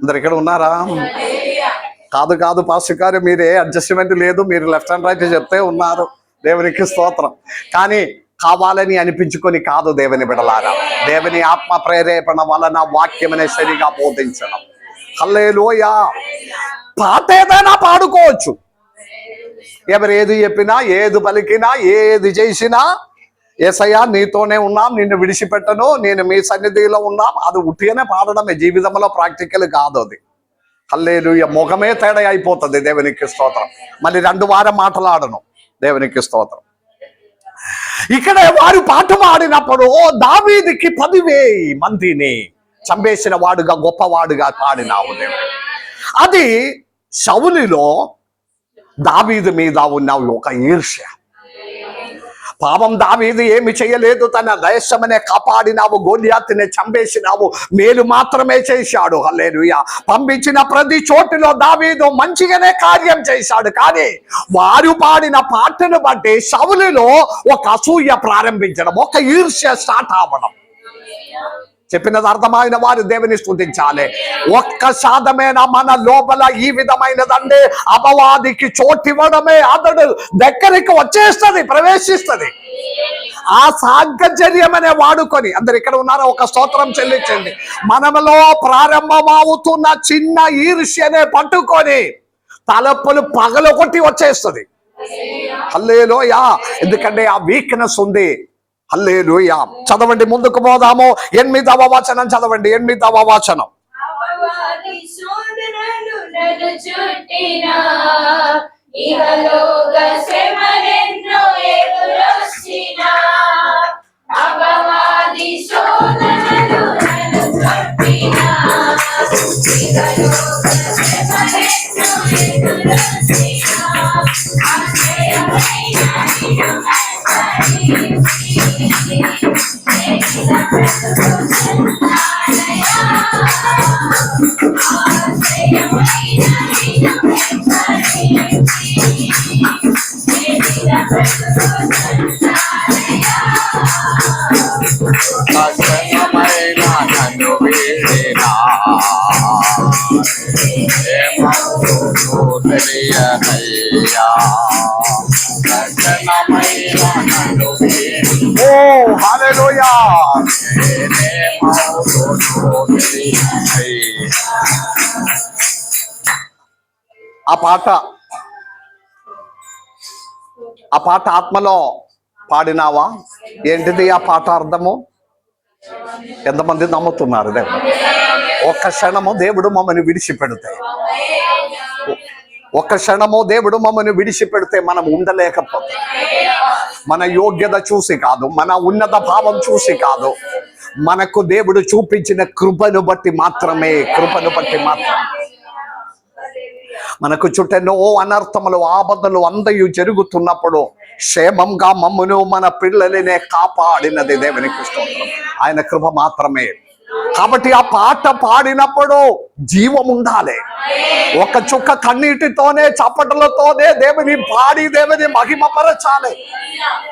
అందరు ఇక్కడ ఉన్నారా? కాదు పాస్టర్ గారు, మీరే అడ్జస్ట్మెంట్ లేదు, మీరు లెఫ్ట్ అండ్ రైట్ చెప్తే ఉన్నారు. దేవునికి స్తోత్రం. కానీ కావాలని అనిపించుకొని కాదు. దేవుని బిడలారా, దేవుని ఆత్మ ప్రేరేపణ వలన వాక్యమనే సరిగా బోధించడం. హల్లెలూయా. పాట ఏదైనా పాడుకోవచ్చు. ఎవరు ఏది చెప్పినా, ఏది పలికినా, ఏది చేసినా, యేసయ్యా నీతోనే ఉన్నాం, నిన్ను విడిచిపెట్టను, నేను మీ సన్నిధిలో ఉన్నాం, అది ఉట్టిగానే పాడడమే. జీవితంలో ప్రాక్టికల్ కాదు అది. హల్లెలూయా. ముఖమే తేడా అయిపోతుంది. దేవునికి స్తోత్రం. మళ్ళీ 2 వారం మాట్లాడను. దేవునికి స్తోత్రం. ఇక్కడ వారు పాట పాడినప్పుడు దావీదుకి 10,000 మందిని చంపేసిన వాడుగా గొప్పవాడుగా పాడినావు. అది శౌలులో దావీదు మీద ఉన్న ఒక ఈర్ష్య. పాపం దావీదు ఏమి చేయలేదు, తన దేశమనే కాపాడినావు, గోలియాతుని చంపేసినావు, మేలు మాత్రమే చేశాడు. హల్లెలూయా. పంపించిన ప్రతి చోటులో దావీదు మంచిగానే కార్యం చేశాడు. కానీ వారు పాడిన పాటను బట్టి సౌలులో ఒక అసూయ ప్రారంభించడం, ఒక ఈర్ష్య స్టార్ట్ అవ్వడం. చెప్పినది అర్థమైన వారు దేవుని స్తుతించాలి. ఒక్క శాతమేనా మన లోపల ఈ విధమైనదండి అపవాదికి చోటివ్వడమే అతడు దగ్గరికి వచ్చేస్తుంది, ప్రవేశిస్తుంది. ఆ సాంగజర్యమనే వాడుకొని, అందరు ఇక్కడ ఉన్నారో ఒక స్తోత్రం చెల్లించండి. మనలో ప్రారంభమవుతున్న చిన్న ఈర్ష్యనే పట్టుకొని తలుపులు పగలగొట్టి వచ్చేస్తుంది. హల్లెలూయా. ఎందుకంటే ఆ వీక్నెస్ ఉంది. హల్లెలూయా. చదవండి, ముందుకు పోదాము. 8వ వచనం చదవండి. 8వ వచనం. అపవాది శోధనలు నన్ను చుట్టినా, ఇహలోక శ్రమలెన్నో ఎదురొచ్చినా. అపవాది శోధనలు నన్ను చుట్టినా, ఇహలోక శ్రమలెన్నో ఎదురొచ్చినా. ఆశ్రయమైన నన్ను వీడినా తెలియనయ్యా. ఓ హల్లెలూయా. ఆ పాట ఆత్మలో పాడినావా? ఏంటిది ఆ పాట అర్థము? ఎంతమంది నమ్ముతున్నారు? దేవుడు ఒక్క క్షణము దేవుడు మమ్మల్ని విడిచిపెడితే, ఒక్క క్షణము దేవుడు మమ్మల్ని విడిచిపెడితే మనం ఉండలేకపోతే, మన యోగ్యత చూసి కాదు, మన ఉన్నత భావం చూసి కాదు, మనకు దేవుడు చూపించిన కృపను బట్టి మాత్రమే, కృపను బట్టి మాత్రమే. మనకు చుట్టెన్నో అనర్థములు, ఆపదలు అందయు జరుగుతున్నప్పుడు క్షేమంగా మమ్మును మన పిల్లలనే కాపాడినది దేవునికి స్తోత్రం. ఆయన కృప మాత్రమే. కాబట్టి ఆ పాట పాడినప్పుడు జీవం ఉండాలి. ఒక చుక్క కన్నీటితోనే, చప్పటలతోనే దేవుని పాడి దేవుని మహిమపరచాలి.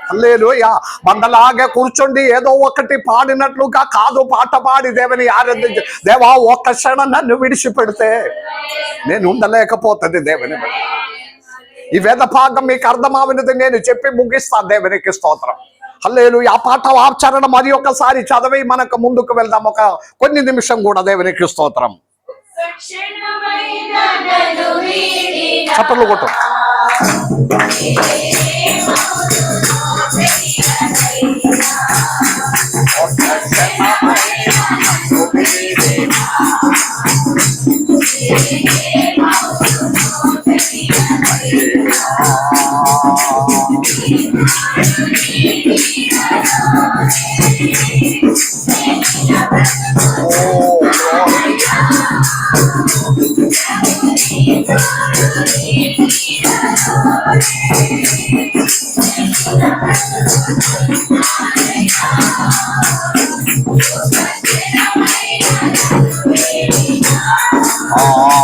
హల్లెలూయా. బండలాగా కూర్చోండి ఏదో ఒకటి పాడినట్లుగా కాదు, పాట పాడి దేవుని ఆరాధించ. దేవా, ఒక్క క్షణం నన్ను విడిచిపెడితే నేను ఉండలేకపోతుంది దేవుని. ఈ వేద భాగం మీకు అర్థమవునది నేను చెప్పి ముగిస్తాను. దేవునికి స్తోత్రం. హల్లెలూయా. ఆ పాట ఆచరణ మరి ఒకసారి చదివి మనకు ముందుకు వెళ్దాం. ఒక కొన్ని నిమిషం కూడా దేవునికి స్తోత్రం. చప్పట్లు కొట్టు.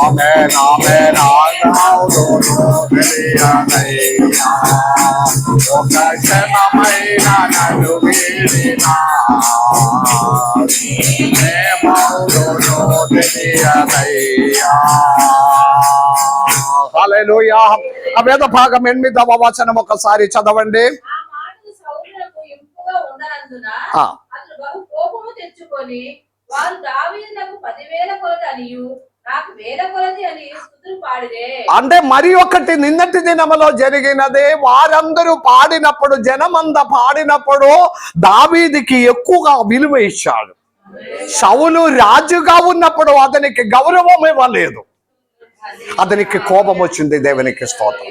ఆమేన్ ఆమేన్. ఒక క్షణమైన నన్ను వీడినా తెలియనయ్యా. హల్లెలూయా. ఆ వేద భాగం 8వ వచనం ఒకసారి చదవండి. ఆ మాటలు సౌలునకు ఇంపుగా ఉండనందున అతడు బహు కోపము తెచ్చుకొని, వారు దావీదునకు 10,000 కొలది అనియు నాకు 1,000 కొలది అని స్తుతులు పాడిరే. అంటే మరి ఒకటి నిన్నటి దినములో జరిగినదే. వారందరూ పాడినప్పుడు, జనమంద పాడినప్పుడు దావీదుకి ఎక్కువగా విలువ ఇచ్చాడు. సౌలు రాజుగా ఉన్నప్పుడు అతనికి గౌరవం ఇవ్వలేదు, అతనికి కోపం వచ్చింది. దేవునికి స్తోత్రం.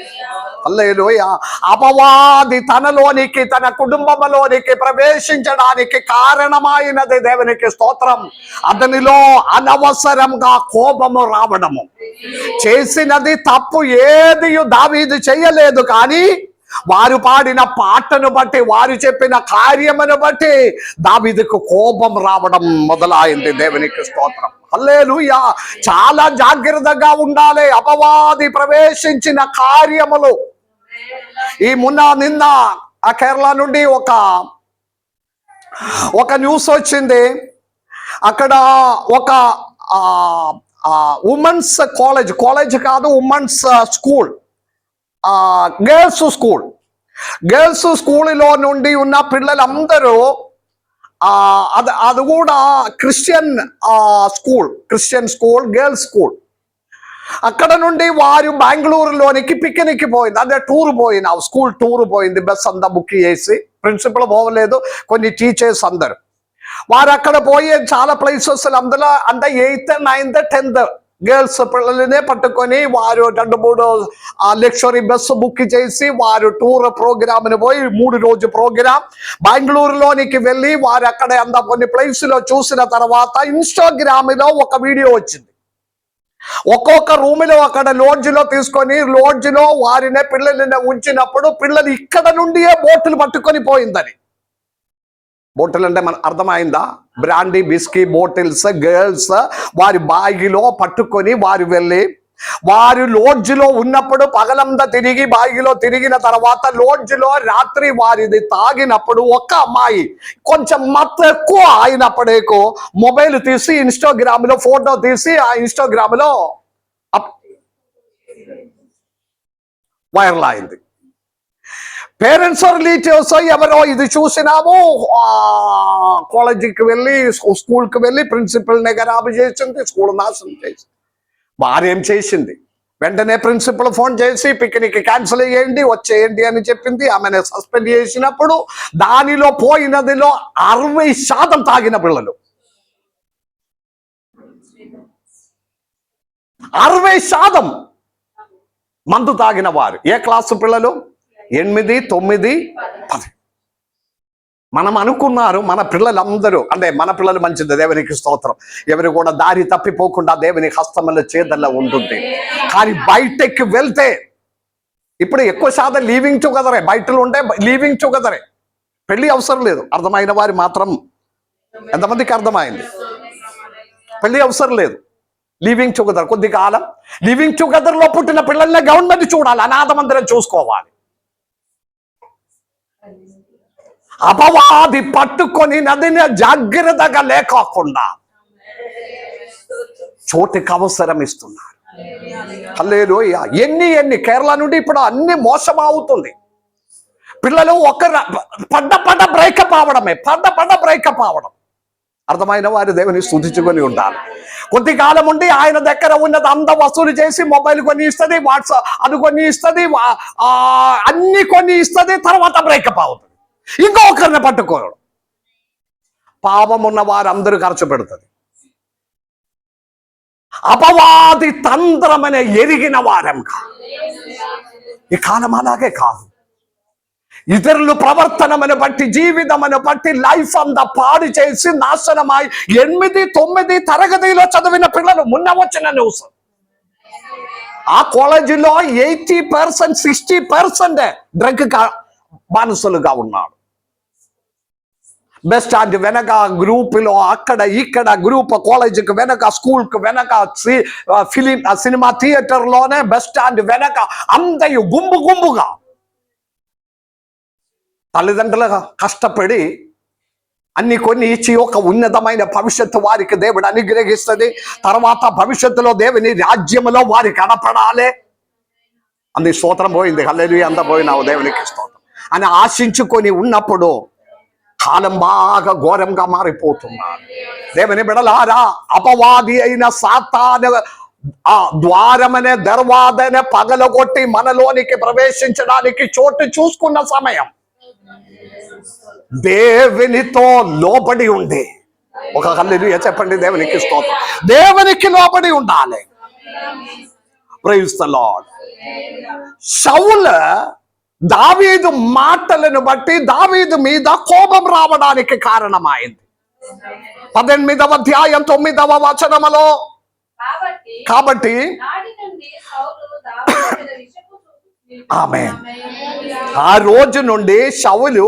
హల్లెలూయా. అపవాది తనలోనికి, తన కుటుంబంలోనికి ప్రవేశించడానికి కారణమైనది. దేవునికి స్తోత్రం. అతనిలో అనవసరంగా కోపము రావడము. చేసినది తప్పు ఏది దావీదు చేయలేదు, కానీ వారు పాడిన పాటను బట్టి, వారు చెప్పిన కార్యమును బట్టి దావీదుకు కోపం రావడం మొదలైంది. దేవునికి స్తోత్రం. హల్లెలూయా. చాలా జాగ్రత్తగా ఉండాలి. అపవాది ప్రవేశించిన కార్యములు. ఈ నిన్న ఆ కేరళ నుండి ఒక న్యూస్ వచ్చింది. అక్కడ ఒక ఉమెన్స్ కాలేజ్ కాదు, ఉమెన్స్ స్కూల్, గర్ల్స్ స్కూల్లో నుండి ఉన్న పిల్లలందరూ, అది కూడా క్రిస్టియన్ స్కూల్, గర్ల్స్ స్కూల్. అక్కడ నుండి వారు బెంగళూరులోనికి పిక్నిక్ పోయింది. అదే టూర్ పోయింది, స్కూల్ టూర్ పోయింది. బస్ అంతా బుక్ చేసి, ప్రిన్సిపల్ పోవలేదు, కొన్ని టీచర్స్ అందరు. వారు అక్కడ పోయే చాలా ప్లేసెస్, అందులో అంటే 8th, 9th, 10th గర్ల్స్ పిల్లలనే పట్టుకొని వారు 2-3 లక్షరీ బస్సు బుక్ చేసి వారు టూర్ ప్రోగ్రామ్ని పోయి 3 రోజు ప్రోగ్రామ్ బెంగళూరులోనికి వెళ్ళి వారు అక్కడ అంత కొన్ని ప్లేస్లో చూసిన తర్వాత ఇన్స్టాగ్రామ్లో ఒక వీడియో వచ్చింది. ఒక్కొక్క రూమ్లో అక్కడ లోడ్జ్లో తీసుకొని, లోడ్జ్లో వారినే పిల్లల్ని ఉంచినప్పుడు పిల్లలు ఇక్కడ నుండియే బోట్లు పట్టుకొని పోయిందని. బోటిల్ అంటే మన అర్థమైందా? బ్రాండీ బిస్కీ బాటిల్స్ గర్ల్స్ వారి బాగిలో పట్టుకొని వారు వెళ్ళి, వారు లోడ్జ్లో ఉన్నప్పుడు పగలంతా తిరిగి బాగిలో తిరిగిన తర్వాత లోడ్జ్లో రాత్రి వారిది తాగినప్పుడు ఒక అమ్మాయి కొంచెం మత్తు ఎక్కువ అయినప్పుడేకో మొబైల్ తీసి ఇన్స్టాగ్రామ్లో ఫోటో తీసి ఆ ఇన్స్టాగ్రామ్లో వైరల్ అయింది. పేరెంట్స్ రిలేటివ్స్ ఎవరో ఇది చూసినాము, కాలేజీకి వెళ్ళి స్కూల్కి వెళ్ళి ప్రిన్సిపల్ని ఖరాబు చేసింది, స్కూల్ నాశనం చేసింది. వారేం చేసింది? వెంటనే ప్రిన్సిపల్ ఫోన్ చేసి పిక్నిక్ క్యాన్సిల్ చేయండి, వచ్చేయండి అని చెప్పింది. ఆమెను సస్పెండ్ చేసినప్పుడు దానిలో పోయినదిలో 60% తాగిన పిల్లలు. 60% మందు తాగిన వారు. ఏ క్లాసు పిల్లలు? 8, 9, 10. మనం అనుకున్నారు మన పిల్లలందరూ, అంటే మన పిల్లలు మంచిది, దేవునికి స్తోత్రం, ఎవరు కూడా దారి తప్పిపోకుండా దేవుని హస్తముల చేదల్లో ఉంటుంది. కానీ బయటకి వెళ్తే ఇప్పుడు ఎక్కువ శాతం లీవింగ్ టుగెదరే, బయటలో ఉంటే లీవింగ్ టుగెదరే, పెళ్లి అవసరం లేదు. అర్థమైన వారి మాత్రం ఎంతమందికి అర్థమైంది? పెళ్లి అవసరం లేదు, లివింగ్ టుగెదర్. కొద్ది కాలం లివింగ్ టుగెదర్ లో పుట్టిన పిల్లల్ని గవర్నమెంట్ చూడాలి, అనాథ మందిరం చూసుకోవాలి. అపవాది పట్టుకొని నదిని జాగ్రత్తగా లేకోకుండా చోటికి అవసరం ఇస్తున్నారు. హల్లెలూయా. ఎన్ని కేరళ నుండి ఇప్పుడు అన్ని మోసం అవుతుంది. పిల్లలు పడ్డ బ్రేకప్ అవడమే, బ్రేకప్ అవడం. అర్థమైన వారు దేవుని స్తుతించుకొని ఉండాలి. కొద్ది కాలం ఉండి ఆయన దగ్గర ఉన్నది అంత వసూలు చేసి మొబైల్ కొని ఇస్తుంది, వాట్సాప్ అది కొని ఇస్తుంది, అన్ని కొని ఇస్తుంది, తర్వాత బ్రేకప్ అవుతుంది. ఇంకొకరిని పట్టుకోవడం. పాపం ఉన్న వారు అందరూ ఖర్చు పెడుతుంది. అపవాది తంత్రమనే ఎరిగిన వారం కాదు. ఈ కాలం అలాగే కాదు. ఇతరులు ప్రవర్తనను బట్టి, జీవితమును బట్టి లైఫ్ అంతా పాడు చేసి నాశనమై 8, 9 తరగతిలో చదివిన పిల్లలు. మొన్న వచ్చిన న్యూస్, ఆ కాలేజీలో 80%, 60% డ్రగ్ బానిసలుగా ఉన్నాడు. బస్ స్టాండ్ వెనక గ్రూపులో, అక్కడ ఇక్కడ గ్రూప్, కాలేజీకి వెనక, స్కూల్కి వెనక, సినిమా థియేటర్లోనే బస్ స్టాండ్ వెనక అందరూ గుంపుగా తల్లిదండ్రులుగా కష్టపడి అన్ని కొన్ని ఇచ్చి ఒక ఉన్నతమైన భవిష్యత్తు వారికి దేవుడు అనుగ్రహిస్తుంది. తర్వాత భవిష్యత్తులో దేవుని రాజ్యములో వారికి కనపడాలి. అంది స్తోత్రం పోయింది. హల్లెలూయా. అంతా పోయినావు, దేవునికి స్తోత్రం అని ఆశించుకొని ఉన్నప్పుడు కాలం బాగా ఘోరంగా మారిపోతున్నారు. దేవుని బిడలారా, అపవాది అయిన సాతాను ఆ ద్వారమనే దర్వాదనే పగలగొట్టి మనలోనికి ప్రవేశించడానికి చోటు చూసుకున్న సమయం దేవునితో లోబడి ఉంది. ఒక హల్లెలూయా చెప్పండి. దేవునికి స్తోత్రం. దేవునికి లోబడి ఉండాలి. Praise the lord. సౌలు దావీదు మాటలను బట్టి దావీదు మీద కోపం రావడానికి కారణమైంది. 18వ అధ్యాయం 9వ వచనములో, కాబట్టి నాటి నుండి సౌలు దావీదు మీద విషపు చూపు ఆమేన్ ఆ రోజు నుండి సౌలు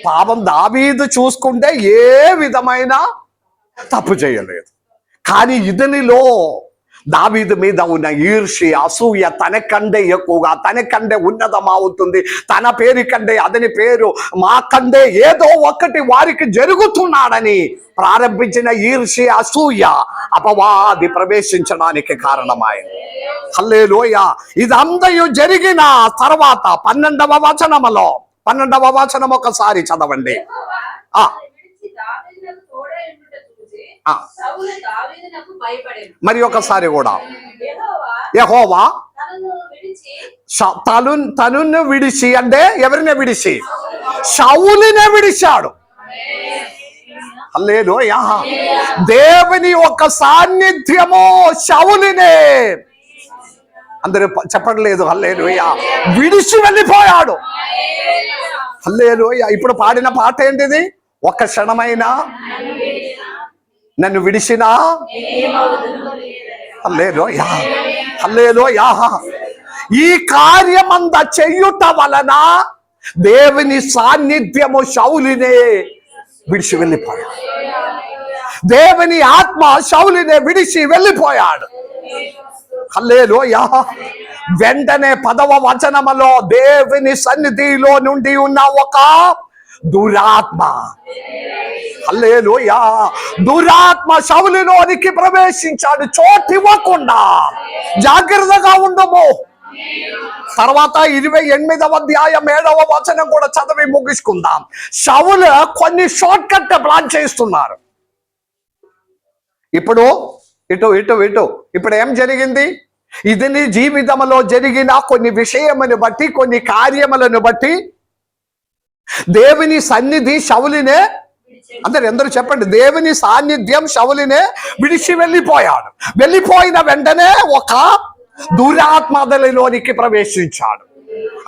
పాపం దావీదు చూసుకుంటే ఏ విధమైన తప్పు చేయలేదు. కానీ ఇతనిలో దావీదు మీద ఉన్న ఈర్ష్య, అసూయ తనకంటే ఎక్కువగా, తనకంటే ఉన్నతమవుతుంది, తన పేరు కంటే అతని పేరు మాకంటే ఏదో ఒకటి వారికి జరుగుతున్నాడని ప్రారంభించిన ఈర్ష్య, అసూయ అపవాది ప్రవేశించడానికి కారణమైంది. హల్లెలూయా. ఇదంతయు జరిగిన తర్వాత 12వ వచనం ఒకసారి చదవండి. యెహోవా విడిచి దావీదునకు తోడై ఉండుట చూసి సౌలు దావీదునకు భయపడెను. మరి ఒకసారి కూడా యెహోవా యెహోవా తనను విడిచి అంటే ఎవరిని విడిచి? సౌలునే విడిచాడు. హల్లెలూయా. దేవుని ఒక సాన్నిధ్యము సౌలునే, అందరూ చెప్పట్లేదు హల్లెలూయా, విడిచి వెళ్ళిపోయాడు. హల్లెలూయా. ఇప్పుడు పాడిన పాట ఏంటిది? ఒక క్షణమైనా నన్ను విడిచినా. హల్లెలూయా, హల్లెలూయా. ఈ కార్యమంత చెయ్యుట వలన దేవుని సాన్నిధ్యము సౌలునే విడిచి వెళ్ళిపోయాడు. దేవుని ఆత్మ సౌలునే విడిచి వెళ్ళిపోయాడు. హల్లెలూయా. వెంటనే 10వ వచనములో దేవుని సన్నిధిలో నుండి ఉన్న ఒక దురాత్మ, హల్లెలూయా, దురాత్మ సౌలులోనికి ప్రవేశించాడు. చోటివ్వకుండా జాగ్రత్తగా ఉండము. తర్వాత 28వ అధ్యాయం 7వ వచనం కూడా చదివి ముగించుకుందాం. సౌలు కొన్ని షార్ట్ కట్ ప్లాన్ చేస్తున్నారు. ఇప్పుడు ఇటు ఇటు ఇటు ఇప్పుడు ఏం జరిగింది? ఇది నీ జీవితంలో జరిగిన కొన్ని విషయములను బట్టి, కొన్ని కార్యములను బట్టి దేవుని సన్నిధి సౌలునే, అందరూ చెప్పండి, దేవుని సాన్నిధ్యం సౌలునే విడిచి వెళ్ళిపోయాడు. వెళ్ళిపోయిన వెంటనే ఒక దురాత్మ అతనిలోనికి ప్రవేశించాడు.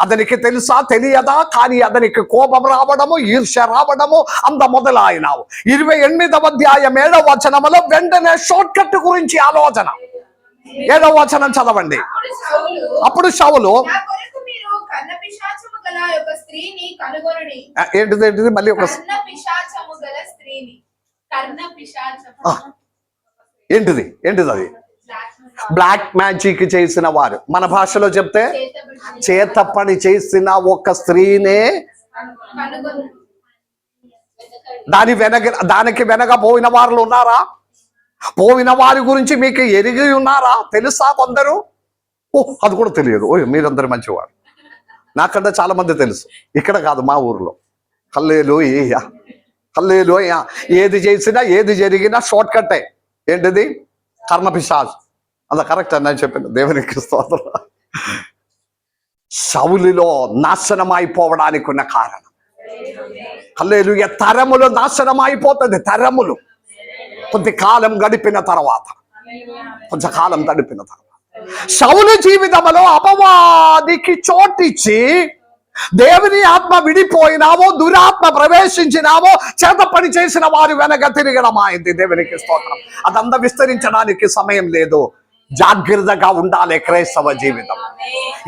అతనికి తెలుసా తెలియదా? కానీ అతనికి కోపం రావడము, ఈర్ష్య రావడము అంత మొదలైనవు. 28వ అధ్యాయం 7వ వచనములో వెంటనే షార్ట్ కట్ గురించి ఆలోచన. 7వ వచనం చదవండి. అప్పుడు సౌలు ఏంటిది మళ్ళీ ఒక ఏంటిది అది? బ్లాక్ మ్యాజిక్ చేసిన వారు, మన భాషలో చెప్తే చేత పని చేసిన ఒక స్త్రీనే, దానికి వెనక పోయిన వారు ఉన్నారా? పోయిన వారి గురించి మీకు ఎరిగి ఉన్నారా? తెలుసా కొందరు? అది కూడా తెలియదు. మీరందరూ మంచివారు, నాకంటే చాలా మంది తెలుసు. ఇక్కడ కాదు, మా ఊర్లో. హల్లెలూయా, హల్లెలూయా. ఏది చేసినా ఏది జరిగినా షార్ట్ కట్టే. ఏంటిది? కర్మపిశాచ్. అది కరెక్ట్ అని చెప్పింది. దేవునికి స్తోత్రం. సౌలులో నాశనం అయిపోవడానికి ఉన్న కారణం, హల్లెలూయా, తరములు నాశనం అయిపోతుంది. తరములు కొంతకాలం గడిపిన తర్వాత, కొంతకాలం గడిపిన తర్వాత సౌలు జీవితంలో అపవాదికి చోటిచ్చి దేవుని ఆత్మ విడిపోయినావో, దురాత్మ ప్రవేశించినావో, చేత పని చేసిన వారి వెనక తిరగడం అయింది. దేవునికి స్తోత్రం. అదంతా విస్తరించడానికి సమయం లేదు. జాగ్రత్తగా ఉండాలి క్రైస్తవ జీవితం.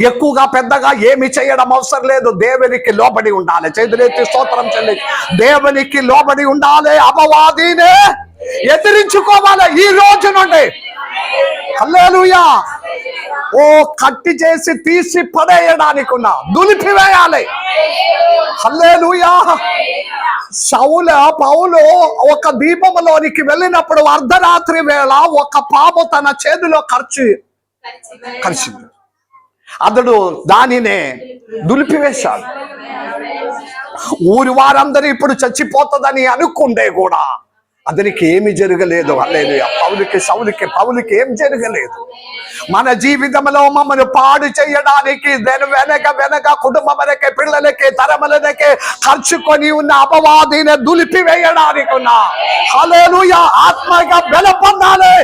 ఎక్కువగా పెద్దగా ఏమి చేయడం అవసరం లేదు. దేవునికి లోబడి ఉండాలి. చేతులెత్తి స్తోత్రం చెల్లి. దేవునికి లోబడి ఉండాలి. అపవాదినే ఎదిరించుకోవాలి ఈ రోజు నుండి. హల్లెలూయా. కట్టి చేసి తీసి పడేయడానికి ఉన్న దులిపివేయాలి. హల్లెలూయా. పౌలు ఒక దీపంలోనికి వెళ్ళినప్పుడు అర్ధరాత్రి వేళ ఒక పాము తన చేతిలో కరిచింది. అతడు దానినే దులిపివేశాడు. ఊరి వారందరూ ఇప్పుడు చచ్చిపోతుందని అనుకుంటే కూడా అతనికి ఏమి జరగలేదు. హల్లెలూయా. పౌలుకి ఏం జరగలేదు. మన జీవితంలో మమ్మల్ని పాడు చేయడానికి వెనక కుటుంబం వెనక, పిల్లలకి, తరములకి ఖర్చుకొని ఉన్న అపవాదిని దులిపివేయడానికి ఉన్న, హల్లెలూయా, ఆత్మగా బల పొందాలి.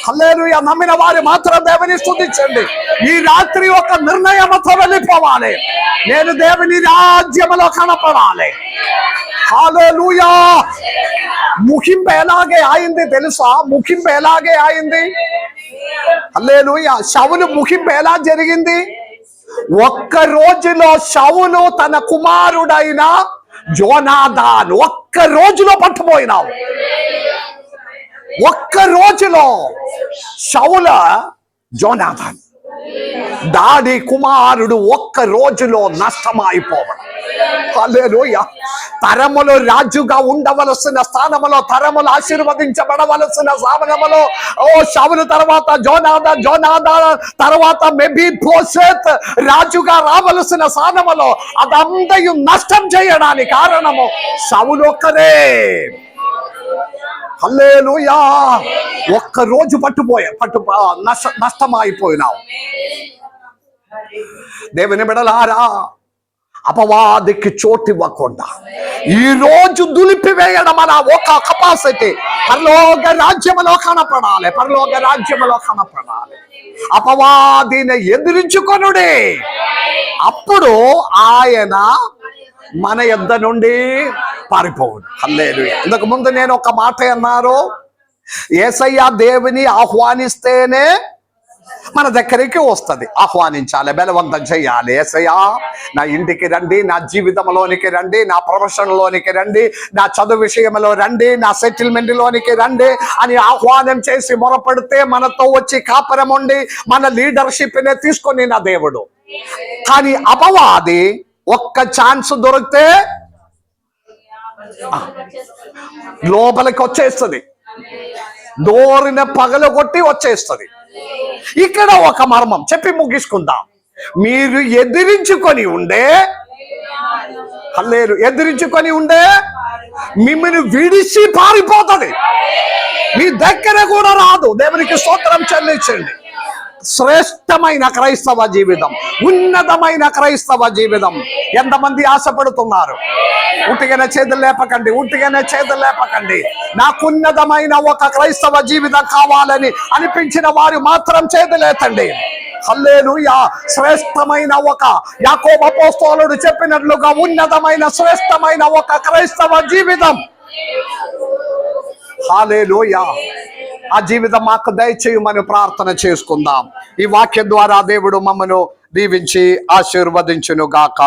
హల్లెలూయా. నమ్మిన వారు మాత్రం దేవుని స్తుతించండి. ఈ రాత్రి ఒక నిర్ణయంతో వెళ్ళిపోవాలి. నేను దేవుని రాజ్యంలో కనపడాలి. హల్లెలూయా. ముగింపు ఎలాగే అయింది తెలుసా? ముగింపు ఎలాగే అయింది? హల్లెలూయా. సౌలు ముగింపు ఎలా జరిగింది? ఒక్క రోజులో సౌలు తన కుమారుడైన జోనాదాన్ ఒక్క రోజులో పట్టుపోయినావు. ఒక్క రోజులో సౌల జోనాదాన్ దాడి కుమారుడు ఒక్క రోజులో నష్టమైపోవడం. హల్లెలూయా. తరములు రాజుగా ఉండవలసిన స్థానములో, తరములు ఆశీర్వదించబడవలసిన స్థానములో సౌలు తర్వాత జోనాదాన్ తర్వాత మెఫీబోషెత్ రాజుగా రావలసిన స్థానములో అదంతయు నష్టం చేయడానికి కారణము సౌలు ఒక్కరే. హల్లెలూయా. ఒక్క రోజు నష్టమైపోయినావు. దేవుని బిడ్డలారా, అపవాదికి చోటు ఇవ్వకుండా ఈ రోజు దులిపివేయడం అలా ఒక కెపాసిటీ పరలోక రాజ్యములో కనపడాలి. పరలోక రాజ్యములో కనపడాలి. అపవాదిని ఎదిరించుకొనుడే, అప్పుడు ఆయన మన యొద్ద నుండి పారిపోవును. హల్లెలూయా. ఇంతకు ముందు నేను ఒక మాట అన్నారు, యేసయ్య దేవుని ఆహ్వానిస్తేనే మన దగ్గరికి వస్తుంది. ఆహ్వానించాలి, బలవంతం చేయాలి. యేసయ్యా నా ఇంటికి రండి, నా జీవితంలోనికి రండి, నా ప్రొఫెషన్లోనికి రండి, నా చదువు విషయంలో రండి, నా సెటిల్మెంట్ లోనికి రండి అని ఆహ్వానం చేసి మొరపెడితే మనతో వచ్చి కాపురం ఉండి మన లీడర్షిప్ నే తీసుకొని నా దేవుడు. కానీ అపవాది ఒక్క ఛాన్స్ దొరికితే లోపలికి వచ్చేస్తుంది, డోరిన పగలగొట్టి వచ్చేస్తుంది. ఇక్కడ ఒక మర్మం చెప్పి ముగించుకుందాం. మీరు ఎదిరించుకొని ఉండే, హల్లెలూయా, ఎదిరించుకొని ఉండే మిమ్మల్ని విడిచి పారిపోతుంది, మీ దగ్గర కూడా రాదు. దేవునికి స్తోత్రం చెల్లించండి. శ్రేష్టమైన క్రైస్తవ జీవితం, ఉన్నతమైన క్రైస్తవ జీవితం ఎంతమంది ఆశపడుతున్నారు? ఉట్టిగానే చేతులు లేపకండి, ఉట్టిగానే చేతులు లేపకండి. నాకు ఉన్నతమైన ఒక క్రైస్తవ జీవితం కావాలని అనిపించిన వారు మాత్రం చేతులెత్తండి. హల్లెలూయా. శ్రేష్టమైన ఒక యాకోబు అపోస్తలుడు చెప్పినట్లుగా ఉన్నతమైన శ్రేష్టమైన ఒక క్రైస్తవ జీవితం. హల్లెలూయా. ఆ జీవితం మాకు దయచేయమని ప్రార్థన చేసుకుందాం. ఈ వాక్యం ద్వారా దేవుడు మమ్మను దీవించి ఆశీర్వదించును గాక.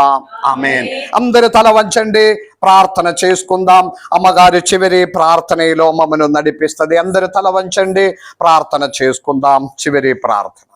ఆమేన్. అందరి తల వంచండి, ప్రార్థన చేసుకుందాం. అమ్మగారి చివరి ప్రార్థనలో మమ్మను నడిపిస్తుంది. అందరి తల వంచండి, ప్రార్థన చేసుకుందాం. చివరి ప్రార్థన.